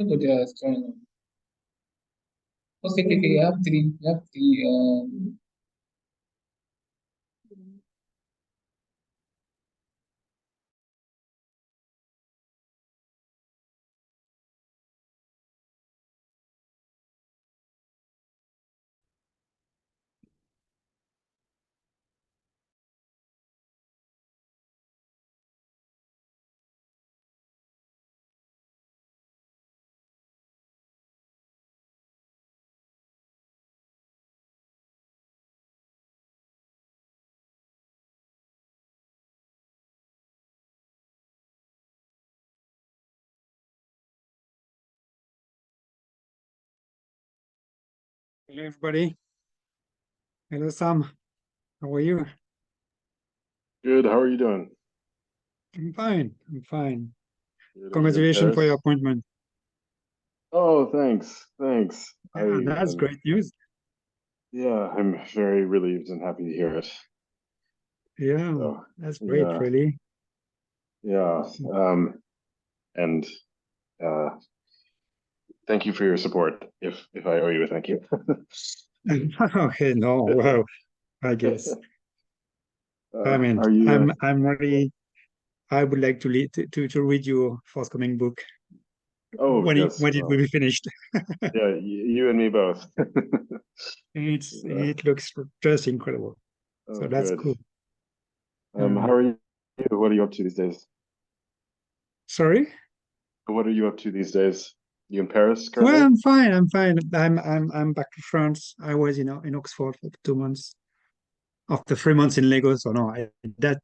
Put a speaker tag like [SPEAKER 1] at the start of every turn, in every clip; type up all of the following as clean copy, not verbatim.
[SPEAKER 1] Good, yeah, it's going on. Okay, okay, okay, you have three. You have three.
[SPEAKER 2] Hello, everybody. Hello, Sam. How are you?
[SPEAKER 3] Good. How are you doing?
[SPEAKER 2] I'm fine. I'm fine.
[SPEAKER 3] Good. Are you in
[SPEAKER 2] Congratulations for your
[SPEAKER 3] Paris?
[SPEAKER 2] appointment.
[SPEAKER 3] Oh, thanks. Thanks.
[SPEAKER 2] Yeah, that's great news.
[SPEAKER 3] Yeah, I'm very relieved and happy to hear it.
[SPEAKER 2] Yeah,
[SPEAKER 3] So,
[SPEAKER 2] that's great,
[SPEAKER 3] yeah,
[SPEAKER 2] really.
[SPEAKER 3] yeah. And uh, thank you for your support. If I owe you a thank you.
[SPEAKER 2] Okay, no, well, I guess. I mean,
[SPEAKER 3] Are you?
[SPEAKER 2] I'm really. I would like to to read your forthcoming book
[SPEAKER 3] Oh, yes.
[SPEAKER 2] when it will
[SPEAKER 3] Well,
[SPEAKER 2] be finished.
[SPEAKER 3] yeah. You and me both.
[SPEAKER 2] It looks just incredible.
[SPEAKER 3] Oh,
[SPEAKER 2] So that's
[SPEAKER 3] good.
[SPEAKER 2] cool.
[SPEAKER 3] How are you? What are you up to these days?
[SPEAKER 2] Sorry?
[SPEAKER 3] What are you up to these days? You in Paris
[SPEAKER 2] Well,
[SPEAKER 3] currently?
[SPEAKER 2] I'm fine. I'm fine. I'm back to France. I was, in Oxford for 2 months. After 3 months in Lagos. So no,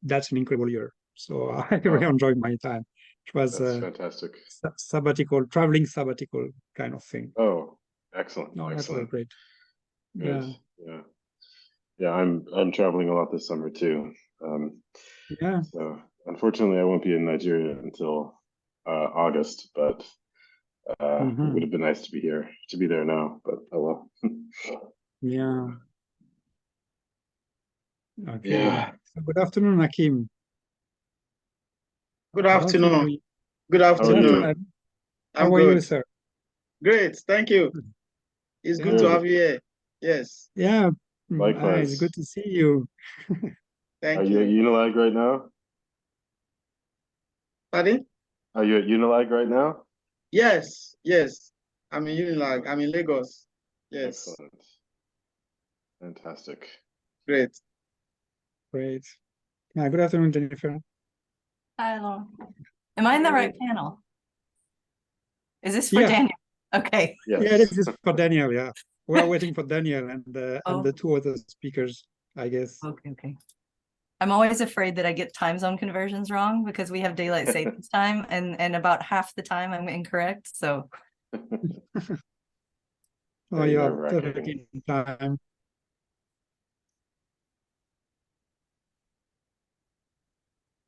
[SPEAKER 2] that's an incredible year. So I really
[SPEAKER 3] Oh,
[SPEAKER 2] enjoyed my time. It was
[SPEAKER 3] that's
[SPEAKER 2] a
[SPEAKER 3] fantastic.
[SPEAKER 2] sabbatical, traveling sabbatical kind of thing.
[SPEAKER 3] Oh, excellent,
[SPEAKER 2] No, that was
[SPEAKER 3] excellent.
[SPEAKER 2] great.
[SPEAKER 3] Good.
[SPEAKER 2] Yeah,
[SPEAKER 3] Yeah. Yeah, I'm traveling a lot this summer too. Um,
[SPEAKER 2] yeah.
[SPEAKER 3] so unfortunately, I won't be in Nigeria until August, but it would
[SPEAKER 2] Hmm.
[SPEAKER 3] have been nice to be here, to be there now. But oh well.
[SPEAKER 2] Yeah. Okay.
[SPEAKER 3] Yeah.
[SPEAKER 2] So good afternoon, Hakim.
[SPEAKER 4] Good
[SPEAKER 2] Good afternoon.
[SPEAKER 4] afternoon. Good
[SPEAKER 3] How are
[SPEAKER 2] Good
[SPEAKER 4] afternoon.
[SPEAKER 3] you?
[SPEAKER 2] afternoon.
[SPEAKER 4] I'm
[SPEAKER 2] How are you,
[SPEAKER 4] good.
[SPEAKER 2] sir?
[SPEAKER 4] Great. Thank you. It's good to
[SPEAKER 2] Yeah.
[SPEAKER 4] have
[SPEAKER 3] Good.
[SPEAKER 4] you here. Yes.
[SPEAKER 2] Yeah. It's good
[SPEAKER 3] Likewise.
[SPEAKER 2] to see you.
[SPEAKER 3] Are
[SPEAKER 4] Thank
[SPEAKER 3] you at
[SPEAKER 4] you.
[SPEAKER 3] Unilag right now?
[SPEAKER 4] Pardon?
[SPEAKER 3] Are you at Unilag right now?
[SPEAKER 4] Yes. Yes. I'm in
[SPEAKER 3] Oh,
[SPEAKER 4] Unilag. I'm in Lagos. Yes.
[SPEAKER 3] excellent. Fantastic.
[SPEAKER 4] Great.
[SPEAKER 2] Great. Good afternoon, Jennifer.
[SPEAKER 5] Hi, Laura. Am I in the right panel? Is this for
[SPEAKER 2] Yeah.
[SPEAKER 5] Daniel? Okay.
[SPEAKER 2] Yeah,
[SPEAKER 3] Yes.
[SPEAKER 2] this is for Daniel. Yeah. We are waiting for Daniel and
[SPEAKER 5] Oh,
[SPEAKER 2] the two other speakers, I guess.
[SPEAKER 5] okay, okay. I'm always afraid that I get time zone conversions wrong because we have daylight savings time and about half the time I'm incorrect. So
[SPEAKER 2] Oh,
[SPEAKER 3] Very
[SPEAKER 2] you are
[SPEAKER 3] nerve-wracking.
[SPEAKER 2] perfectly in time.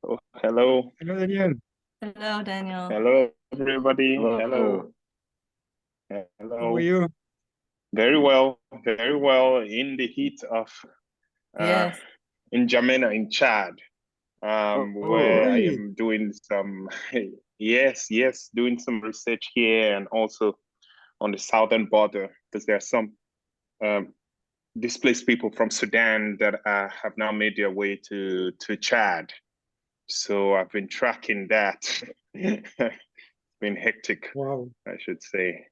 [SPEAKER 6] Oh, hello.
[SPEAKER 2] Hello, Daniel.
[SPEAKER 5] hello, Daniel.
[SPEAKER 6] Hello, everybody. Hello.
[SPEAKER 3] Hello.
[SPEAKER 2] How are
[SPEAKER 6] Hello.
[SPEAKER 2] you?
[SPEAKER 6] Very well in the heat of uh
[SPEAKER 5] Yes.
[SPEAKER 6] in Jamena in Chad,
[SPEAKER 3] Oh,
[SPEAKER 6] where I
[SPEAKER 2] Really?
[SPEAKER 6] am doing some yes, doing some research here and also on the southern border because there are some um displaced people from Sudan that have now made their way to Chad. So I've been tracking that. Been hectic,
[SPEAKER 2] Wow.
[SPEAKER 6] I should say,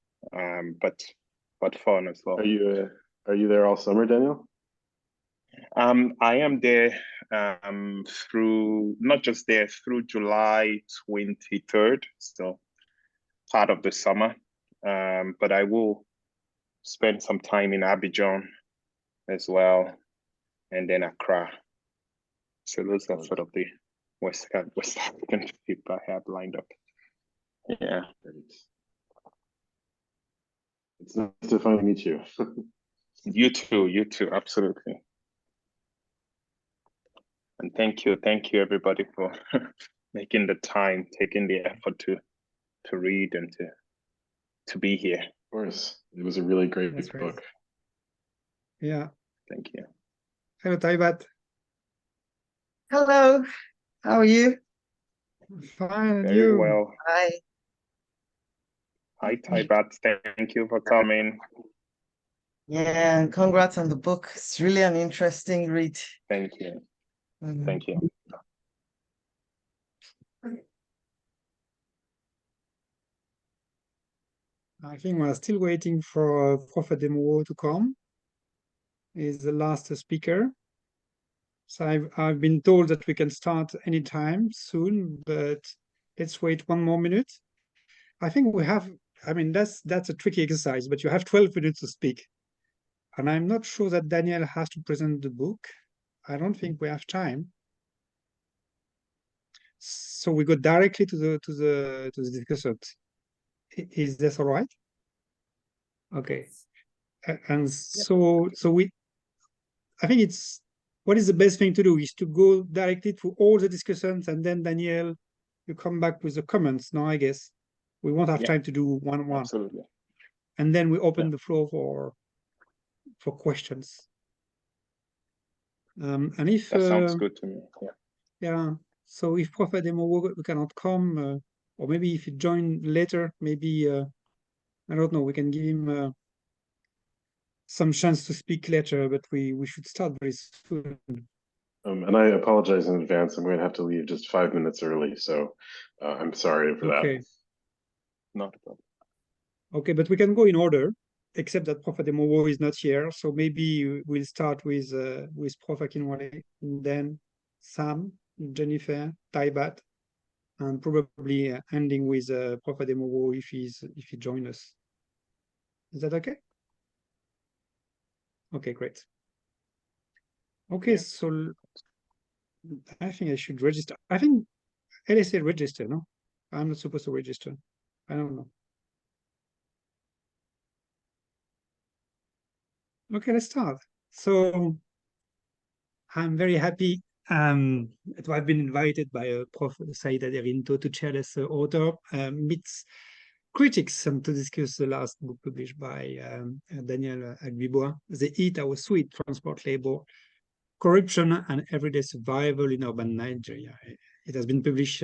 [SPEAKER 6] but fun as
[SPEAKER 3] are
[SPEAKER 6] well.
[SPEAKER 3] you there all summer, Daniel?
[SPEAKER 6] I am there through not just there through July 23rd, so part of the summer. But I will spend some time in Abidjan as well, and then Accra. So those are
[SPEAKER 3] Excellent.
[SPEAKER 6] sort of the West African trip I have lined up. Yeah.
[SPEAKER 3] Great. It's nice to finally meet you.
[SPEAKER 6] You too, absolutely. And thank you everybody for making the time, taking the effort to read and to be here.
[SPEAKER 3] Of course, it was a really
[SPEAKER 2] That's
[SPEAKER 3] great
[SPEAKER 2] great.
[SPEAKER 3] book.
[SPEAKER 2] Yeah.
[SPEAKER 6] Thank you.
[SPEAKER 2] Hello, Taibat.
[SPEAKER 7] Hello, how are you?
[SPEAKER 2] Fine, and
[SPEAKER 6] Very
[SPEAKER 2] you?
[SPEAKER 6] well.
[SPEAKER 7] Hi.
[SPEAKER 6] Hi, Taibat. Thank you for coming.
[SPEAKER 7] Yeah, and congrats on the book. It's really an interesting read.
[SPEAKER 6] Thank you.
[SPEAKER 7] Mhm.
[SPEAKER 6] Thank you.
[SPEAKER 2] I think we're still waiting for Prof. Demo to come. He's the last speaker. So I've been told that we can start anytime soon, but let's wait one more minute. I think we have, I mean, that's a tricky exercise, but you have 12 minutes to speak. And I'm not sure that Daniel has to present the book. I don't think we have time. So we go directly to the discussion. Is this all right? Okay. And so I think what is the best thing to do is to go directly to all the discussions, and then Daniel, you come back with the comments. No, I guess we won't have
[SPEAKER 6] Yeah.
[SPEAKER 2] time to do one-on-one,
[SPEAKER 6] Absolutely.
[SPEAKER 2] and then we open
[SPEAKER 6] Yeah.
[SPEAKER 2] the floor for questions. And if
[SPEAKER 6] That sounds good to me. Yeah.
[SPEAKER 2] yeah, so if Prof. Demo we cannot come, or maybe if he join later, maybe I don't know, we can give him some chance to speak later, but we should start very soon.
[SPEAKER 3] And I apologize in advance. I'm going to have to leave just 5 minutes early, so I'm sorry for
[SPEAKER 2] Okay.
[SPEAKER 3] that.
[SPEAKER 6] Not a problem.
[SPEAKER 2] Okay, but we can go in order, except that Prof. Ademowo is not here. So maybe we'll start with Prof. Akinwale, then Sam, Jennifer, Taibat, and probably ending with Prof. Ademowo if he joins us. Is that okay? Okay, great. Okay,
[SPEAKER 6] Yeah.
[SPEAKER 2] so I think I should register. I think LSA register, no? I'm not supposed to register. I don't know. Okay, let's start. So I'm very happy to have been invited by Prof. Said Aderinto to chair this author meets critics and to discuss the last book published by Daniel Agbiboa, The Eat Our Sweet, Transport Labor, Corruption and Everyday Survival in Urban Nigeria. It has been published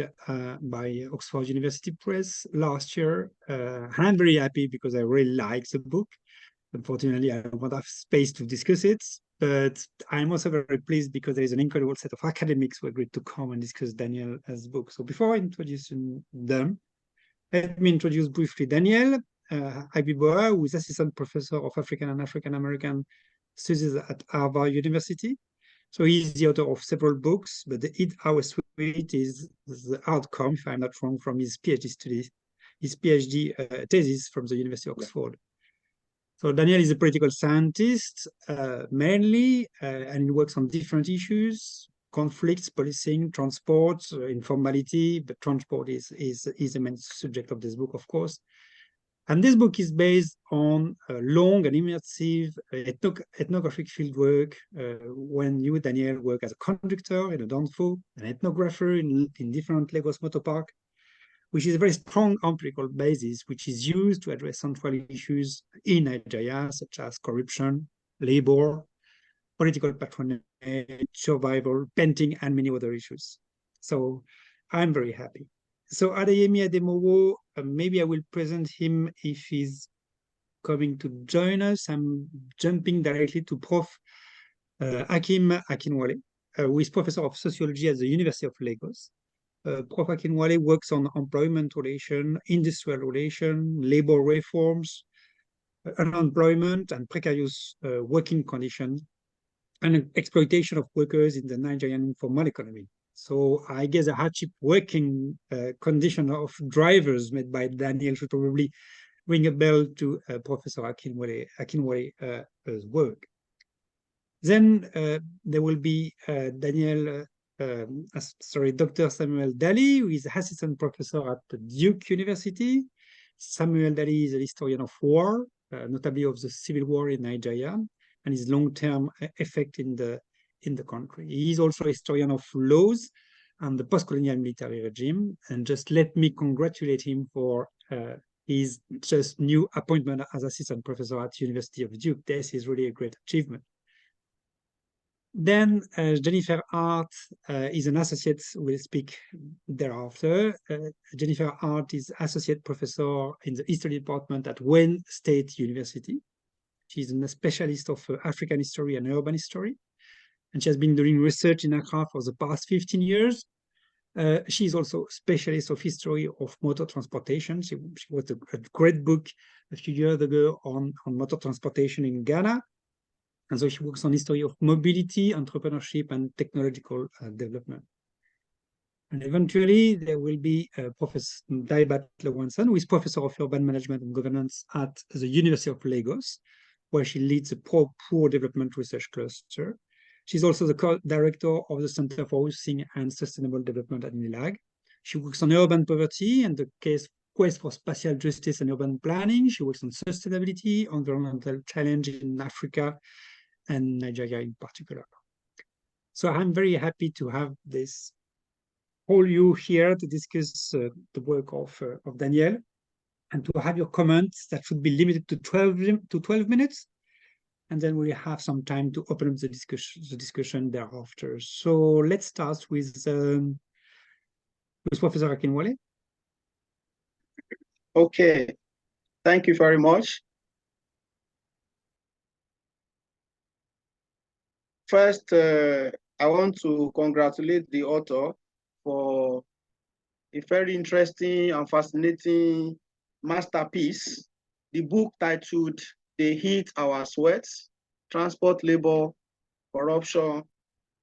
[SPEAKER 2] by Oxford University Press last year. And I'm very happy because I really like the book. Unfortunately, I don't have space to discuss it, but I'm also very pleased because there is an incredible set of academics who agreed to come and discuss Daniel's book. So before introducing them, let me introduce briefly Daniel Agbiboa, who is Assistant Professor of African and African American Studies at Harvard University. So he's the author of several books, but the Eat Our Sweet is the outcome, if I'm not wrong, from his PhD studies, his PhD thesis from the University of Oxford. So Daniel is a political scientist mainly, and he works on different issues: conflicts, policing, transport, informality. But transport is the main subject of this book, of course. And this book is based on long and immersive ethnographic fieldwork. When you, Daniel, work as a conductor in a Danfo, an ethnographer in different Lagos motor park, which is a very strong empirical basis, which is used to address central issues in Nigeria, such as corruption, labor, political patronage, survival, painting, and many other issues. So I'm very happy. So Adeyemi Ademowo, maybe I will present him if he's coming to join us. I'm jumping directly to Prof. Hakim Akinwale, who is Professor of Sociology at the University of Lagos. Prof. Akinwale works on employment relation, industrial relation, labor reforms, unemployment and precarious working conditions, and exploitation of workers in the Nigerian informal economy. So I guess the hardship working condition of drivers made by Daniel should probably ring a bell to Professor Akinwale's work. Then there will be Dr. Samuel Daly, who is assistant professor at Duke University. Samuel Daly is a historian of war, notably of the civil war in Nigeria, and his long-term effect in the country. He is also a historian of laws and the post-colonial military regime. And just let me congratulate him for his just new appointment as assistant professor at University of Duke. This is really a great achievement. Then Jennifer Hart is an associate. We'll speak thereafter. Jennifer Hart is associate professor in the history department at Wayne State University. She's a specialist of African history and urban history, and she has been doing research in Accra for the past 15 years. She's also specialist of history of motor transportation. She wrote a great book a few years ago on motor transportation in Ghana. And so she works on history of mobility, entrepreneurship, and technological development. And eventually there will be Professor Daibat Lewanson, who is Professor of Urban Management and Governance at the University of Lagos, where she leads the Poor Development Research Cluster. She's also the co-director of the Center for Housing and Sustainable Development at UNILAG. She works on urban poverty and the quest for spatial justice and urban planning. She works on sustainability, environmental challenge in Africa, and Nigeria in particular. So I'm very happy to have all you here to discuss the work of Daniel, and to have your comments that should be limited to 12 minutes, and then we have some time to open up the discussion thereafter. So let's start with Professor Akinwale.
[SPEAKER 4] Okay, thank you very much. First, I want to congratulate the author for a very interesting and fascinating masterpiece. The book titled "They Heat Our Sweats: Transport, Labor, Corruption,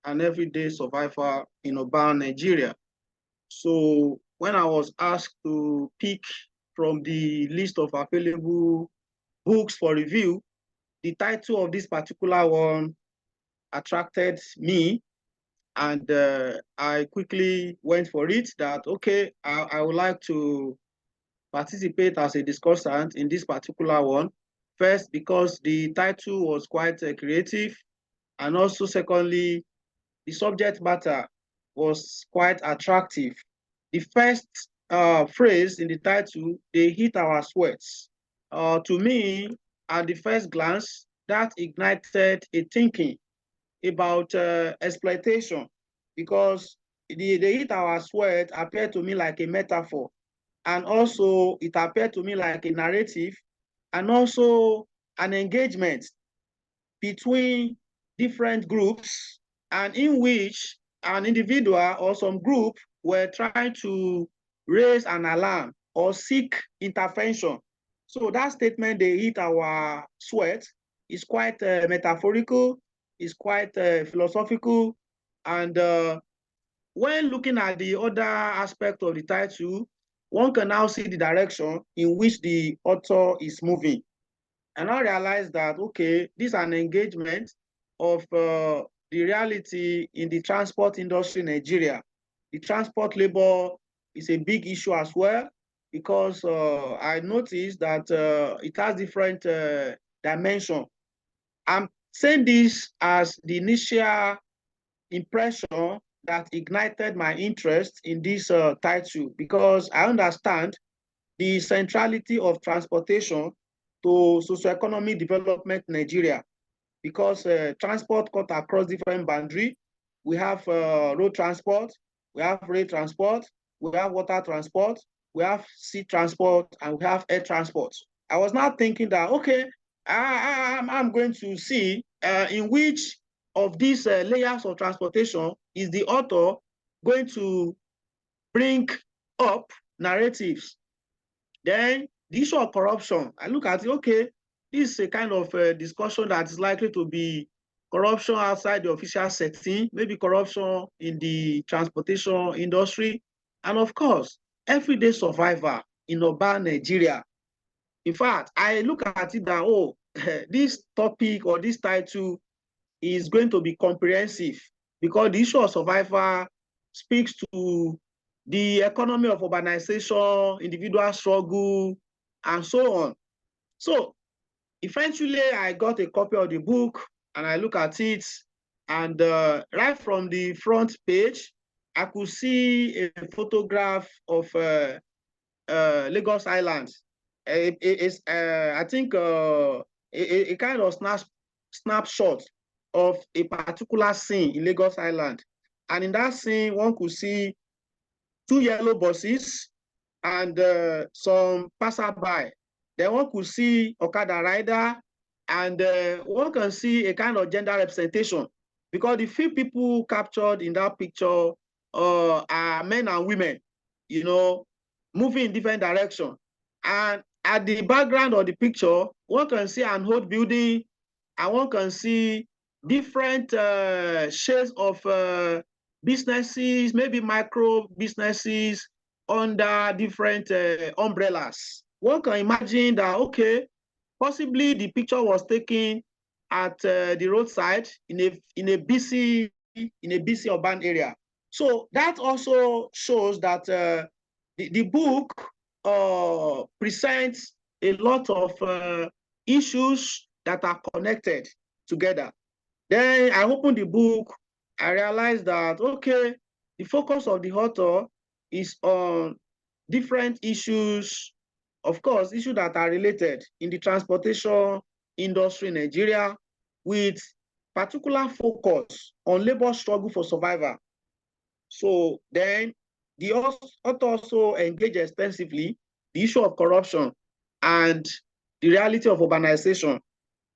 [SPEAKER 4] and Everyday Survival in Urban Nigeria." So when I was asked to pick from the list of available books for review, the title of this particular one attracted me, and I quickly went for it that, okay, I would like to participate as a discussant in this particular one. First, because the title was quite creative, and also secondly, the subject matter was quite attractive. The first phrase in the title, "They Heat Our Sweats," to me, at the first glance, that ignited a thinking about exploitation, because they heat our sweat appeared to me like a metaphor, and also it appeared to me like a narrative, and also an engagement between different groups, and in which an individual or some group were trying to raise an alarm or seek intervention. So that statement, "they heat our sweat," is quite metaphorical, is quite philosophical, and when looking at the other aspect of the title, one can now see the direction in which the author is moving. And I realized that, okay, this is an engagement of the reality in the transport industry in Nigeria. The transport labor is a big issue as well, because I noticed that it has different dimensions. I'm saying this as the initial impression that ignited my interest in this title, because I understand the centrality of transportation to socioeconomic development in Nigeria, because transport cut across different boundaries. We have road transport, we have rail transport, we have water transport, we have sea transport, and we have air transport. I was now thinking that, okay, I'm going to see in which of these layers of transportation is the author going to bring up narratives. Then the issue of corruption, I look at it, okay, this is a kind of discussion that is likely to be corruption outside the official setting, maybe corruption in the transportation industry, and of course, everyday survival in urban Nigeria. In fact, I look at it that, oh, this topic or this title is going to be comprehensive, because the issue of survival speaks to the economy of urbanization, individual struggle, and so on. So eventually I got a copy of the book and I look at it, and right from the front page, I could see a photograph of Lagos Island. I think a kind of snapshot of a particular scene in Lagos Island. And in that scene, one could see 2 yellow buses and some passerby. Then one could see Okada rider, and one can see a kind of gender representation, because the few people captured in that picture are men and women, you know, moving in different directions. And at the background of the picture, one can see an old building, and one can see different shades of businesses, maybe micro businesses under different umbrellas. One can imagine that, okay, possibly the picture was taken at the roadside in a busy urban area. So that also shows that the book presents a lot of issues that are connected together. Then I opened the book, I realized that, okay, the focus of the author is on different issues, of course, issues that are related in the transportation industry in Nigeria, with particular focus on labor struggle for survival. So then the author also engaged extensively the issue of corruption and the reality of urbanization.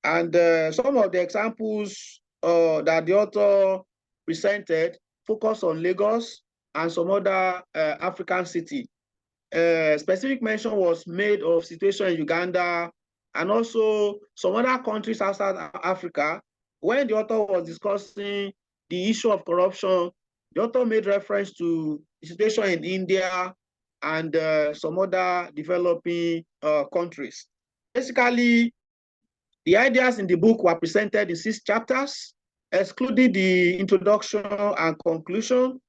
[SPEAKER 4] And some of the examples that the author presented focus on Lagos and some other African city. Specific mention was made of situation in Uganda and also some other countries outside Africa. When the author was discussing the issue of corruption, the author made reference to the situation in India and some other developing countries. Basically, the ideas in the book were presented in 6 chapters, excluding the introduction and conclusion.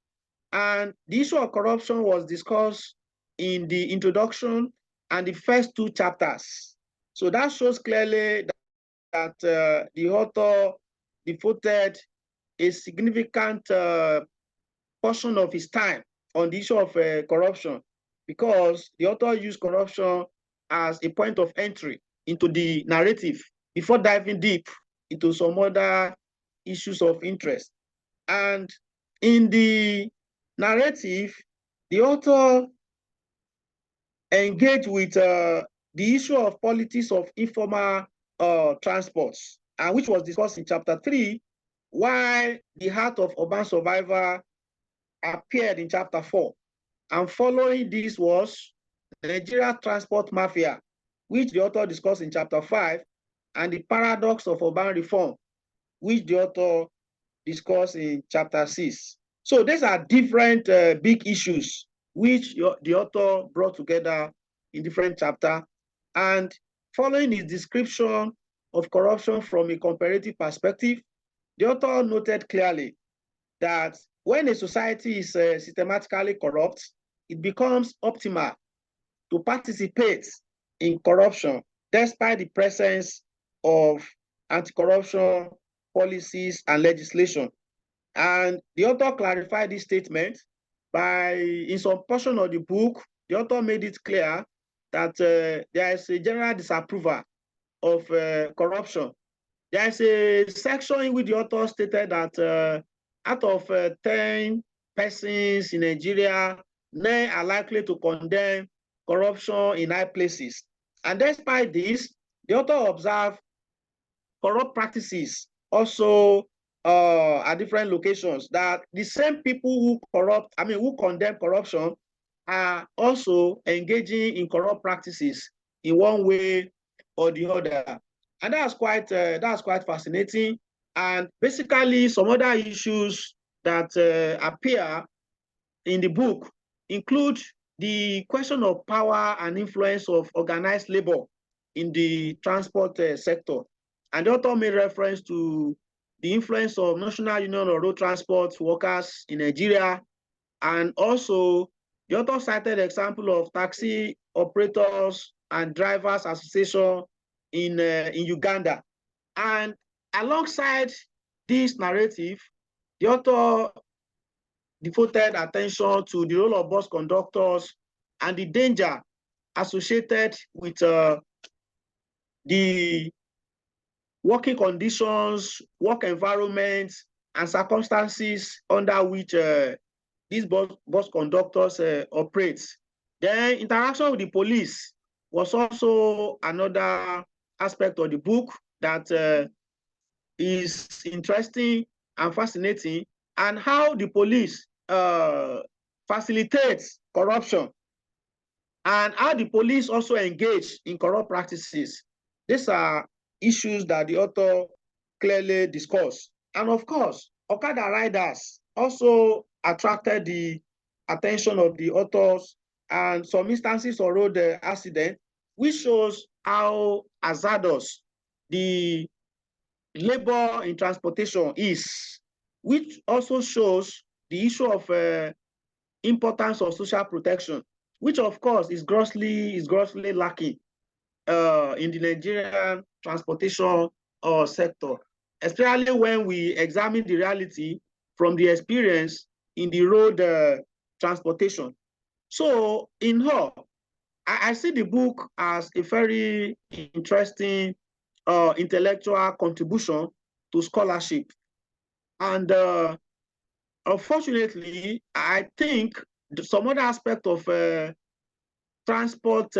[SPEAKER 4] And the issue of corruption was discussed in the introduction and the first 2 chapters. So that shows clearly that the author devoted a significant portion of his time on the issue of corruption, because the author used corruption as a point of entry into the narrative before diving deep into some other issues of interest. And in the narrative, the author engaged with the issue of politics of informal transports, and which was discussed in chapter 3, while the heart of urban survival appeared in chapter 4. And following this was Nigeria Transport Mafia, which the author discussed in chapter 5, and the paradox of urban reform, which the author discussed in chapter 6. So these are different big issues which the author brought together in different chapters. And following his description of corruption from a comparative perspective, the author noted clearly that when a society is systematically corrupt, it becomes optimal to participate in corruption despite the presence of anti-corruption policies and legislation. And the author clarified this statement by, in some portion of the book, the author made it clear that there is a general disapproval of corruption. There is a section in which the author stated that out of 10 persons in Nigeria, 9 are likely to condemn corruption in high places. And despite this, the author observed corrupt practices also at different locations, that the same people who condemn corruption are also engaging in corrupt practices in one way or the other. And that's quite fascinating. And basically, some other issues that appear in the book include the question of power and influence of organized labor in the transport sector. And the author made reference to the influence of National Union of Road Transport Workers in Nigeria. And also, the author cited the example of taxi operators and drivers association in Uganda. And alongside this narrative, the author devoted attention to the role of bus conductors and the danger associated with the working conditions, work environments, and circumstances under which these bus conductors operate. Then interaction with the police was also another aspect of the book that is interesting and fascinating, and how the police facilitates corruption and how the police also engage in corrupt practices. These are issues that the author clearly discussed. And of course, Okada riders also attracted the attention of the authors, and some instances of road accident, which shows how hazardous the labor in transportation is, which also shows the issue of importance of social protection, which of course is grossly lacking in the Nigerian transportation sector, especially when we examine the reality from the experience in the road transportation. So in all, I see the book as a very interesting intellectual contribution to scholarship. And unfortunately, I think some other aspect of transport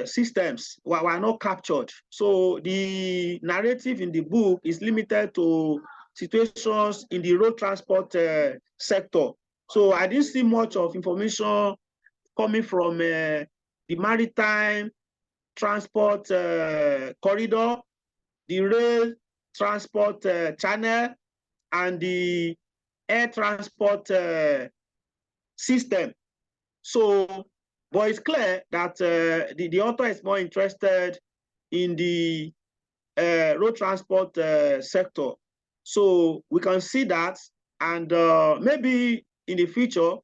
[SPEAKER 4] systems were not captured. So the narrative in the book is limited to situations in the road transport sector. So I didn't see much of information coming from the maritime transport corridor, the rail transport channel, and the air transport system. So, but it's clear that the author is more interested in the road transport sector. So we can see that, and maybe in the future,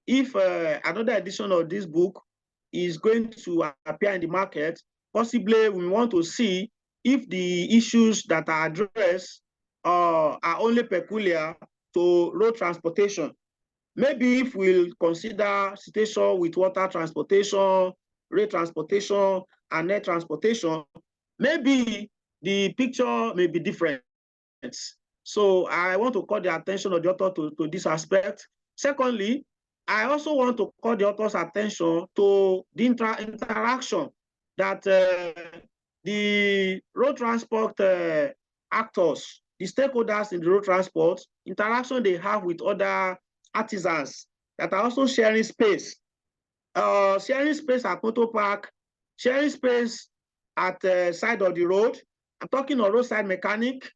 [SPEAKER 4] if another edition of this book is going to appear in the market, possibly we want to see if the issues that are addressed are only peculiar to road transportation. Maybe if we'll consider situation with water transportation, rail transportation, and air transportation, maybe the picture may be different. So I want to call the attention of the author to this aspect. Secondly, I also want to call the author's attention to the interaction that the road transport actors, the stakeholders in the road transport, interaction they have with other artisans that are also sharing space. Sharing space at motor park, sharing space at the side of the road. I'm talking of roadside mechanic,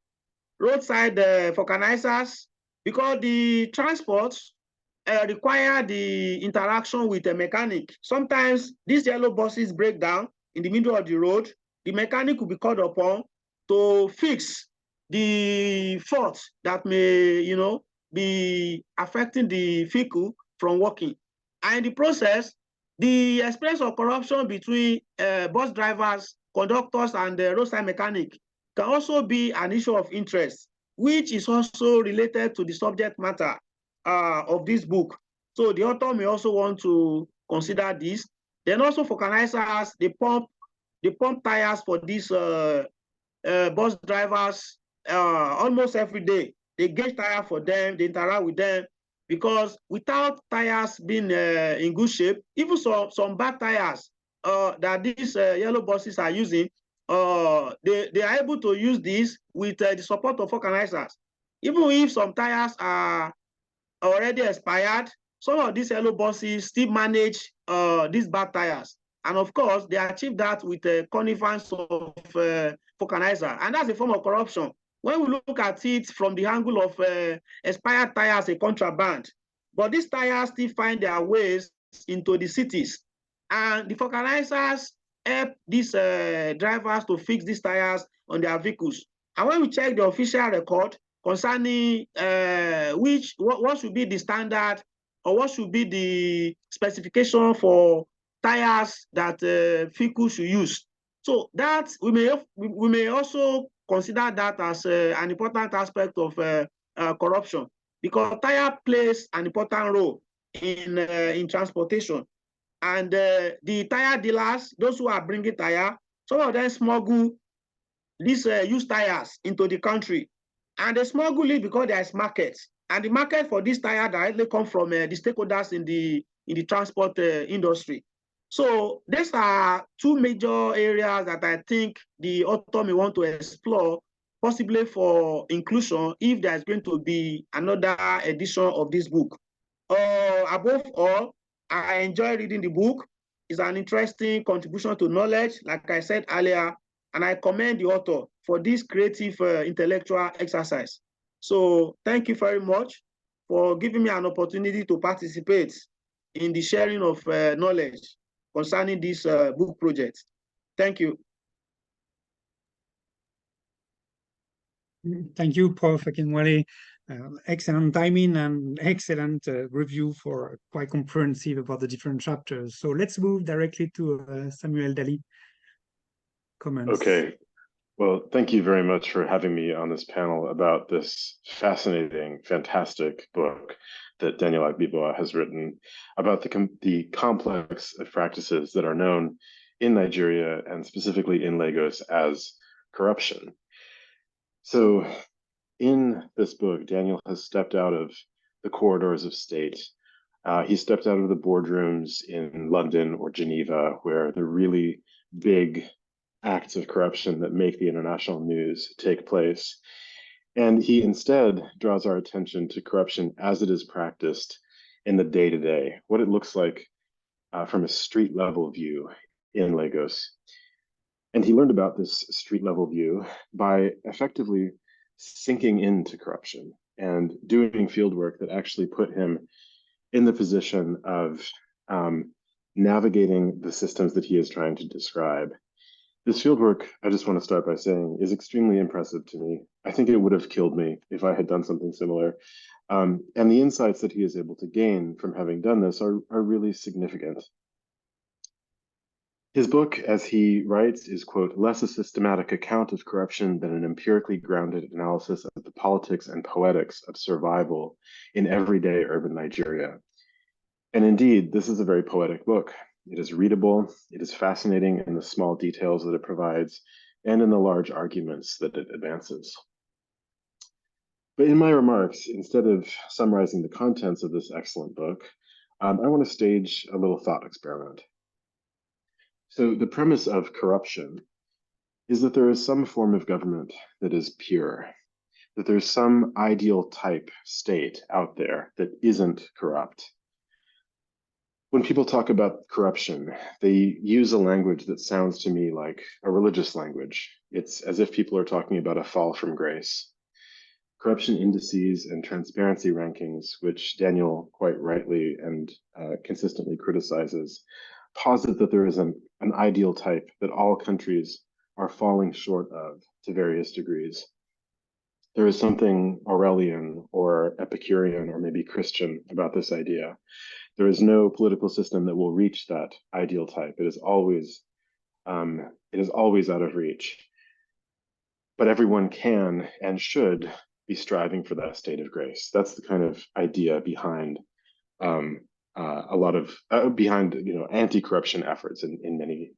[SPEAKER 4] roadside vulcanizers, because the transports require the interaction with a mechanic. Sometimes these yellow buses break down in the middle of the road. The mechanic will be called upon to fix the faults that may, be affecting the vehicle from working. And in the process, the experience of corruption between bus drivers, conductors, and the roadside mechanic can also be an issue of interest, which is also related to the subject matter of this book. So the author may also want to consider this. Then also vulcanizers, they pump tires for these bus drivers almost every day. They gauge tire for them, they interact with them, because without tires being in good shape, even some bad tires that these yellow buses are using, they are able to use this with the support of vulcanizers. Even if some tires are already expired, some of these yellow buses still manage these bad tires. And of course, they achieve that with the connivance of vulcanizer. And that's a form of corruption. When we look at it from the angle of expired tires, a contraband, but these tires still find their ways into the cities. And the vulcanizers help these drivers to fix these tires on their vehicles. And when we check the official record concerning what should be the standard or what should be the specification for tires that vehicles should use. So that we may also consider that as an important aspect of corruption, because tire plays an important role in transportation. And the tire dealers, those who are bringing tire, some of them smuggle these used tires into the country, and they smuggle it because there is market, and the market for this tire directly come from the stakeholders in the transport industry. So these are two major areas that I think the author may want to explore, possibly for inclusion if there is going to be another edition of this book. Above all, I enjoy reading the book. It's an interesting contribution to knowledge, like I said earlier, and I commend the author for this creative intellectual exercise. So thank you very much for giving me an opportunity to participate in the sharing of knowledge concerning this book project. Thank you.
[SPEAKER 2] Thank you, Prof. Akinwale. Excellent timing and excellent review for quite comprehensive about the different chapters. So let's move directly to Samuel Daly. Comments.
[SPEAKER 3] Okay. Well, thank you very much for having me on this panel about this fascinating, fantastic book that Daniel Agbiboa has written about the complex of practices that are known in Nigeria and specifically in Lagos as corruption. So in this book, Daniel has stepped out of the corridors of state. He stepped out of the boardrooms in London or Geneva, where the really big acts of corruption that make the international news take place. And he instead draws our attention to corruption as it is practiced in the day-to-day, what it looks like from a street level view in Lagos. And he learned about this street level view by effectively sinking into corruption and doing field work that actually put him in the position of navigating the systems that he is trying to describe. This fieldwork, I just want to start by saying, is extremely impressive to me. I think it would have killed me if I had done something similar. And the insights that he is able to gain from having done this are really significant. His book, as he writes, is, quote, less a systematic account of corruption than an empirically grounded analysis of the politics and poetics of survival in everyday urban Nigeria. And indeed, this is a very poetic book. It is readable, it is fascinating in the small details that it provides, and in the large arguments that it advances. But in my remarks, instead of summarizing the contents of this excellent book, I want to stage a little thought experiment. So the premise of corruption is that there is some form of government that is pure, that there's some ideal type state out there that isn't corrupt. When people talk about corruption, they use a language that sounds to me like a religious language. It's as if people are talking about a fall from grace. Corruption indices and transparency rankings, which Daniel quite rightly and consistently criticizes, posit that there is an ideal type that all countries are falling short of to various degrees. There is something Aurelian or Epicurean or maybe Christian about this idea. There is no political system that will reach that ideal type. It is always out of reach. But everyone can and should be striving for that state of grace. That's the kind of idea behind a lot of anti-corruption efforts in many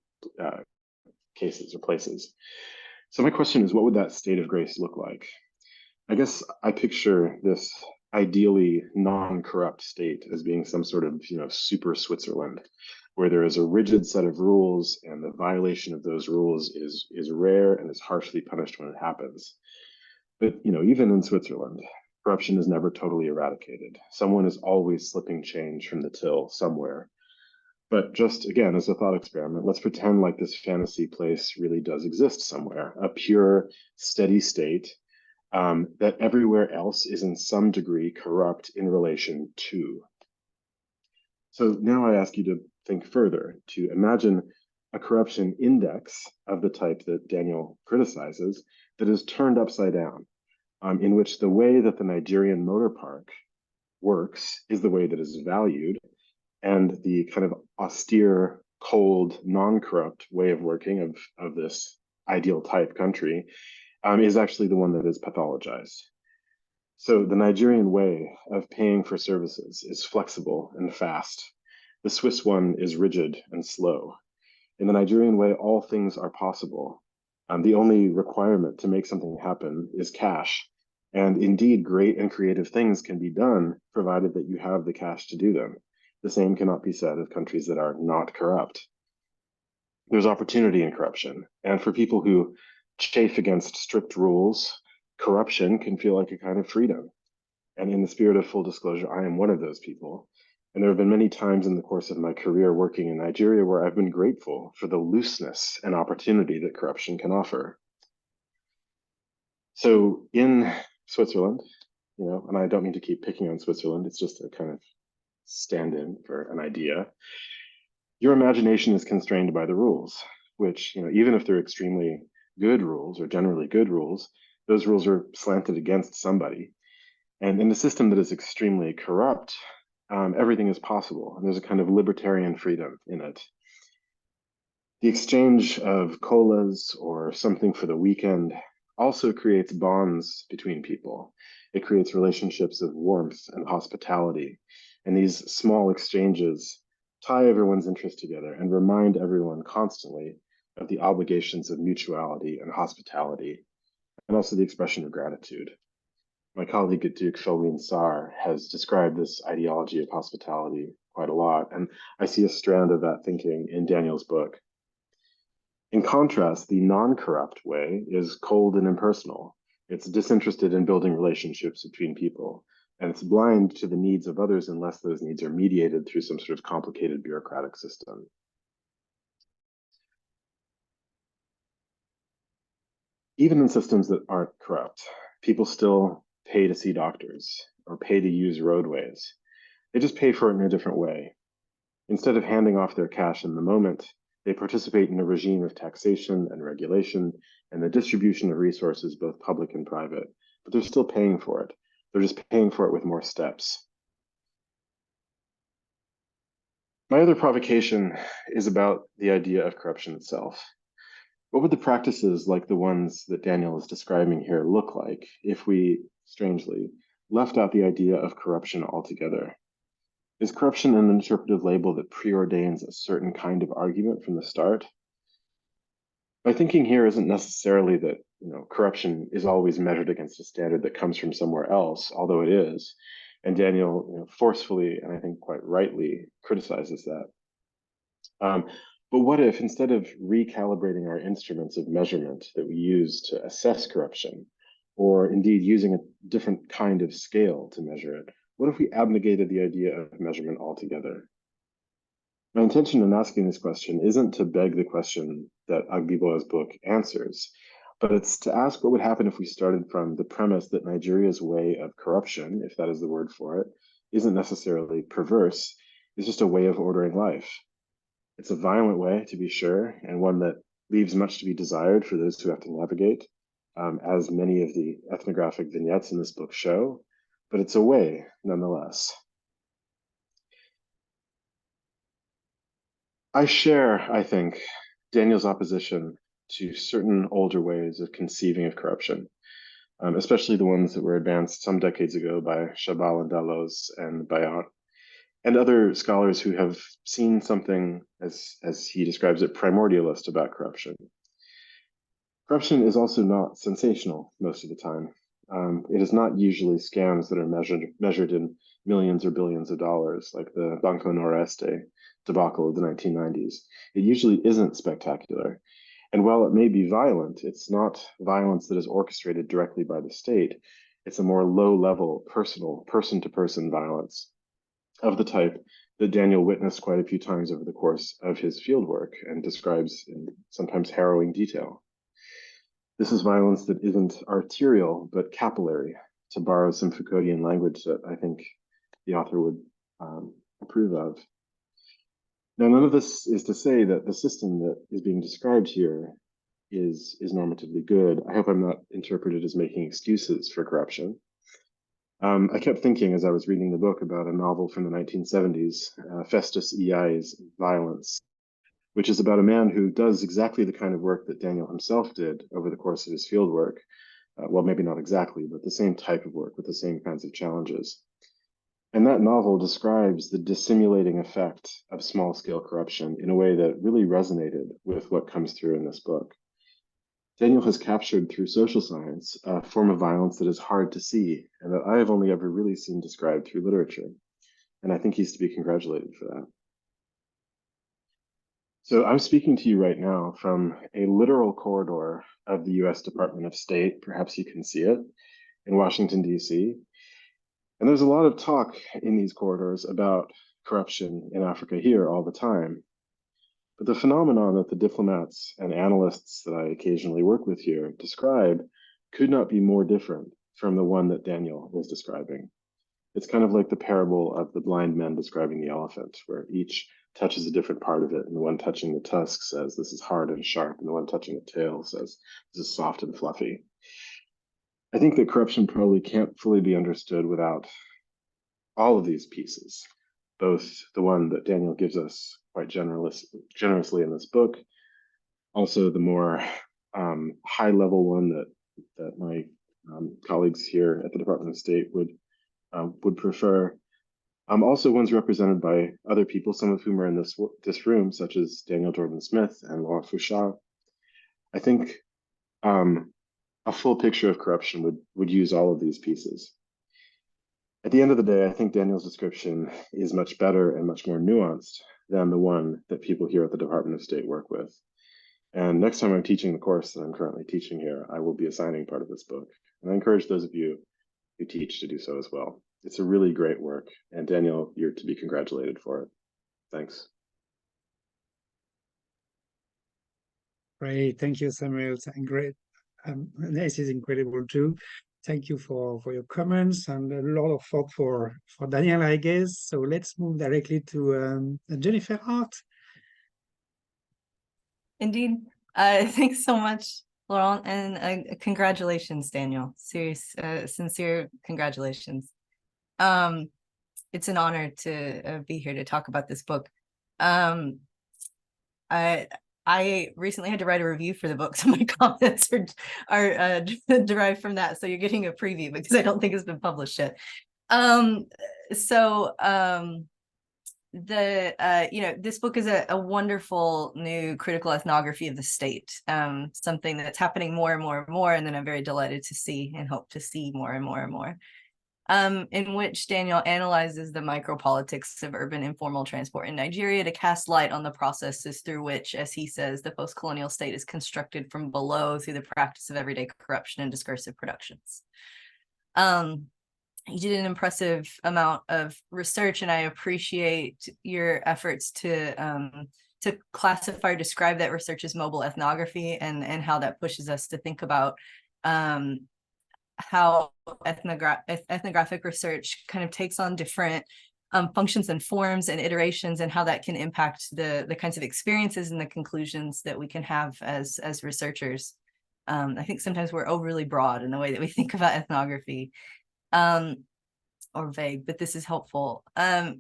[SPEAKER 3] cases or places. So my question is, what would that state of grace look like? I guess I picture this ideally non-corrupt state as being some sort of super Switzerland, where there is a rigid set of rules and the violation of those rules is rare and is harshly punished when it happens. But even in Switzerland, corruption is never totally eradicated. Someone is always slipping change from the till somewhere. But just again, as a thought experiment, let's pretend like this fantasy place really does exist somewhere, a pure, steady state that everywhere else is in some degree corrupt in relation to. So now I ask you to think further, to imagine a corruption index of the type that Daniel criticizes that is turned upside down, in which the way that the Nigerian motor park works is the way that is valued, and the kind of austere, cold, non-corrupt way of working of this ideal type country is actually the one that is pathologized. So the Nigerian way of paying for services is flexible and fast. The Swiss one is rigid and slow. In the Nigerian way, all things are possible. The only requirement to make something happen is cash. And indeed, great and creative things can be done provided that you have the cash to do them. The same cannot be said of countries that are not corrupt. There's opportunity in corruption. And for people who chafe against strict rules, corruption can feel like a kind of freedom. And in the spirit of full disclosure, I am one of those people. And there have been many times in the course of my career working in Nigeria where I've been grateful for the looseness and opportunity that corruption can offer. So in Switzerland, and I don't mean to keep picking on Switzerland, it's just a kind of stand-in for an idea. Your imagination is constrained by the rules, which, even if they're extremely good rules or generally good rules, those rules are slanted against somebody. And in a system that is extremely corrupt, everything is possible. And there's a kind of libertarian freedom in it. The exchange of colas or something for the weekend also creates bonds between people. It creates relationships of warmth and hospitality. And these small exchanges tie everyone's interest together and remind everyone constantly of the obligations of mutuality and hospitality, and also the expression of gratitude. My colleague at Duke, Sholween Sarr, has described this ideology of hospitality quite a lot, and I see a strand of that thinking in Daniel's book. In contrast, the non-corrupt way is cold and impersonal. It's disinterested in building relationships between people, and it's blind to the needs of others unless those needs are mediated through some sort of complicated bureaucratic system. Even in systems that aren't corrupt, people still pay to see doctors or pay to use roadways. They just pay for it in a different way. Instead of handing off their cash in the moment, they participate in a regime of taxation and regulation and the distribution of resources, both public and private, but they're still paying for it. They're just paying for it with more steps. My other provocation is about the idea of corruption itself. What would the practices like the ones that Daniel is describing here look like if we, strangely, left out the idea of corruption altogether? Is corruption an interpretive label that preordains a certain kind of argument from the start? My thinking here isn't necessarily that corruption is always measured against a standard that comes from somewhere else, although it is. And Daniel forcefully, and I think quite rightly, criticizes that. But what if, instead of recalibrating our instruments of measurement that we use to assess corruption, or indeed using a different kind of scale to measure it, what if we abnegated the idea of measurement altogether? My intention in asking this question isn't to beg the question that Agbiboa's book answers, but it's to ask what would happen if we started from the premise that Nigeria's way of corruption, if that is the word for it, isn't necessarily perverse, it's just a way of ordering life. It's a violent way, to be sure, and one that leaves much to be desired for those who have to navigate, as many of the ethnographic vignettes in this book show, but it's a way nonetheless. I share, I think, Daniel's opposition to certain older ways of conceiving of corruption, especially the ones that were advanced some decades ago by Chabal and Dalloz and Bayard, and other scholars who have seen something, as he describes it, primordialist about corruption. Corruption is also not sensational most of the time. It is not usually scams that are measured in millions or billions of dollars, like the Banco Noreste debacle of the 1990s. It usually isn't spectacular. And while it may be violent, it's not violence that is orchestrated directly by the state. It's a more low-level, personal, person-to-person violence of the type that Daniel witnessed quite a few times over the course of his fieldwork and describes in sometimes harrowing detail. This is violence that isn't arterial, but capillary, to borrow some Foucauldian language that I think the author would approve of. Now, none of this is to say that the system that is being described here is normatively good. I hope I'm not interpreted as making excuses for corruption. I kept thinking as I was reading the book about a novel from the 1970s, Festus Iyai's Violence, which is about a man who does exactly the kind of work that Daniel himself did over the course of his field work. Well, maybe not exactly, but the same type of work with the same kinds of challenges. And that novel describes the dissimulating effect of small-scale corruption in a way that really resonated with what comes through in this book. Daniel has captured through social science a form of violence that is hard to see and that I have only ever really seen described through literature. And I think he's to be congratulated for that. So I'm speaking to you right now from a literal corridor of the US Department of State, perhaps you can see it, in Washington, D.C. And there's a lot of talk in these corridors about corruption in Africa here all the time. But the phenomenon that the diplomats and analysts that I occasionally work with here describe could not be more different from the one that Daniel was describing. It's kind of like the parable of the blind men describing the elephant, where each touches a different part of it, and the one touching the tusk says, this is hard and sharp, and the one touching the tail says, this is soft and fluffy. I think that corruption probably can't fully be understood without all of these pieces, both the one that Daniel gives us quite generously in this book, also the more high-level one that my colleagues here at the Department of State would prefer. Also ones represented by other people, some of whom are in this room, such as Daniel Jordan-Smith and Laura Fouchard. I think a full picture of corruption would use all of these pieces. At the end of the day, I think Daniel's description is much better and much more nuanced than the one that people here at the Department of State work with. And next time I'm teaching the course that I'm currently teaching here, I will be assigning part of this book. And I encourage those of you who teach to do so as well. It's a really great work. And Daniel, you're to be congratulated for it. Thanks.
[SPEAKER 2] Great. Thank you, Samuel. And great. This is incredible too. Thank you for your comments and a lot of thought for Daniel, I guess. So let's move directly to Jennifer Hart.
[SPEAKER 5] Indeed. Thanks so much, Laurent, and congratulations, Daniel. Sincere congratulations. It's an honor to be here to talk about this book. I recently had to write a review for the book, so my comments are derived from that. So you're getting a preview because I don't think it's been published yet. This book is a wonderful new critical ethnography of the state, something that's happening more and more and more, and then I'm very delighted to see and hope to see more and more and more. In which Daniel analyzes the micropolitics of urban informal transport in Nigeria to cast light on the processes through which, as he says, the post-colonial state is constructed from below through the practice of everyday corruption and discursive productions. He did an impressive amount of research, and I appreciate your efforts to classify or describe that research as mobile ethnography, and how that pushes us to think about how ethnographic research kind of takes on different functions and forms and iterations, and how that can impact the kinds of experiences and the conclusions that we can have as researchers. I think sometimes we're overly broad in the way that we think about ethnography, or vague, but this is helpful. And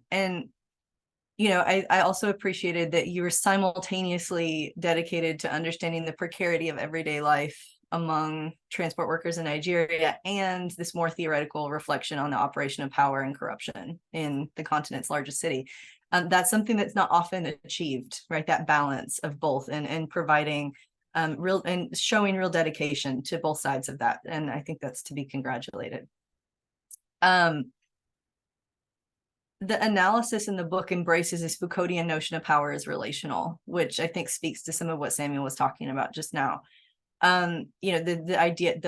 [SPEAKER 5] I also appreciated that you were simultaneously dedicated to understanding the precarity of everyday life among transport workers in Nigeria, and this more theoretical reflection on the operation of power and corruption in the continent's largest city. That's something that's not often achieved, right? That balance of both, and providing real and showing real dedication to both sides of that. And I think that's to be congratulated. The analysis in the book embraces this Foucauldian notion of power as relational, which I think speaks to some of what Samuel was talking about just now. The idea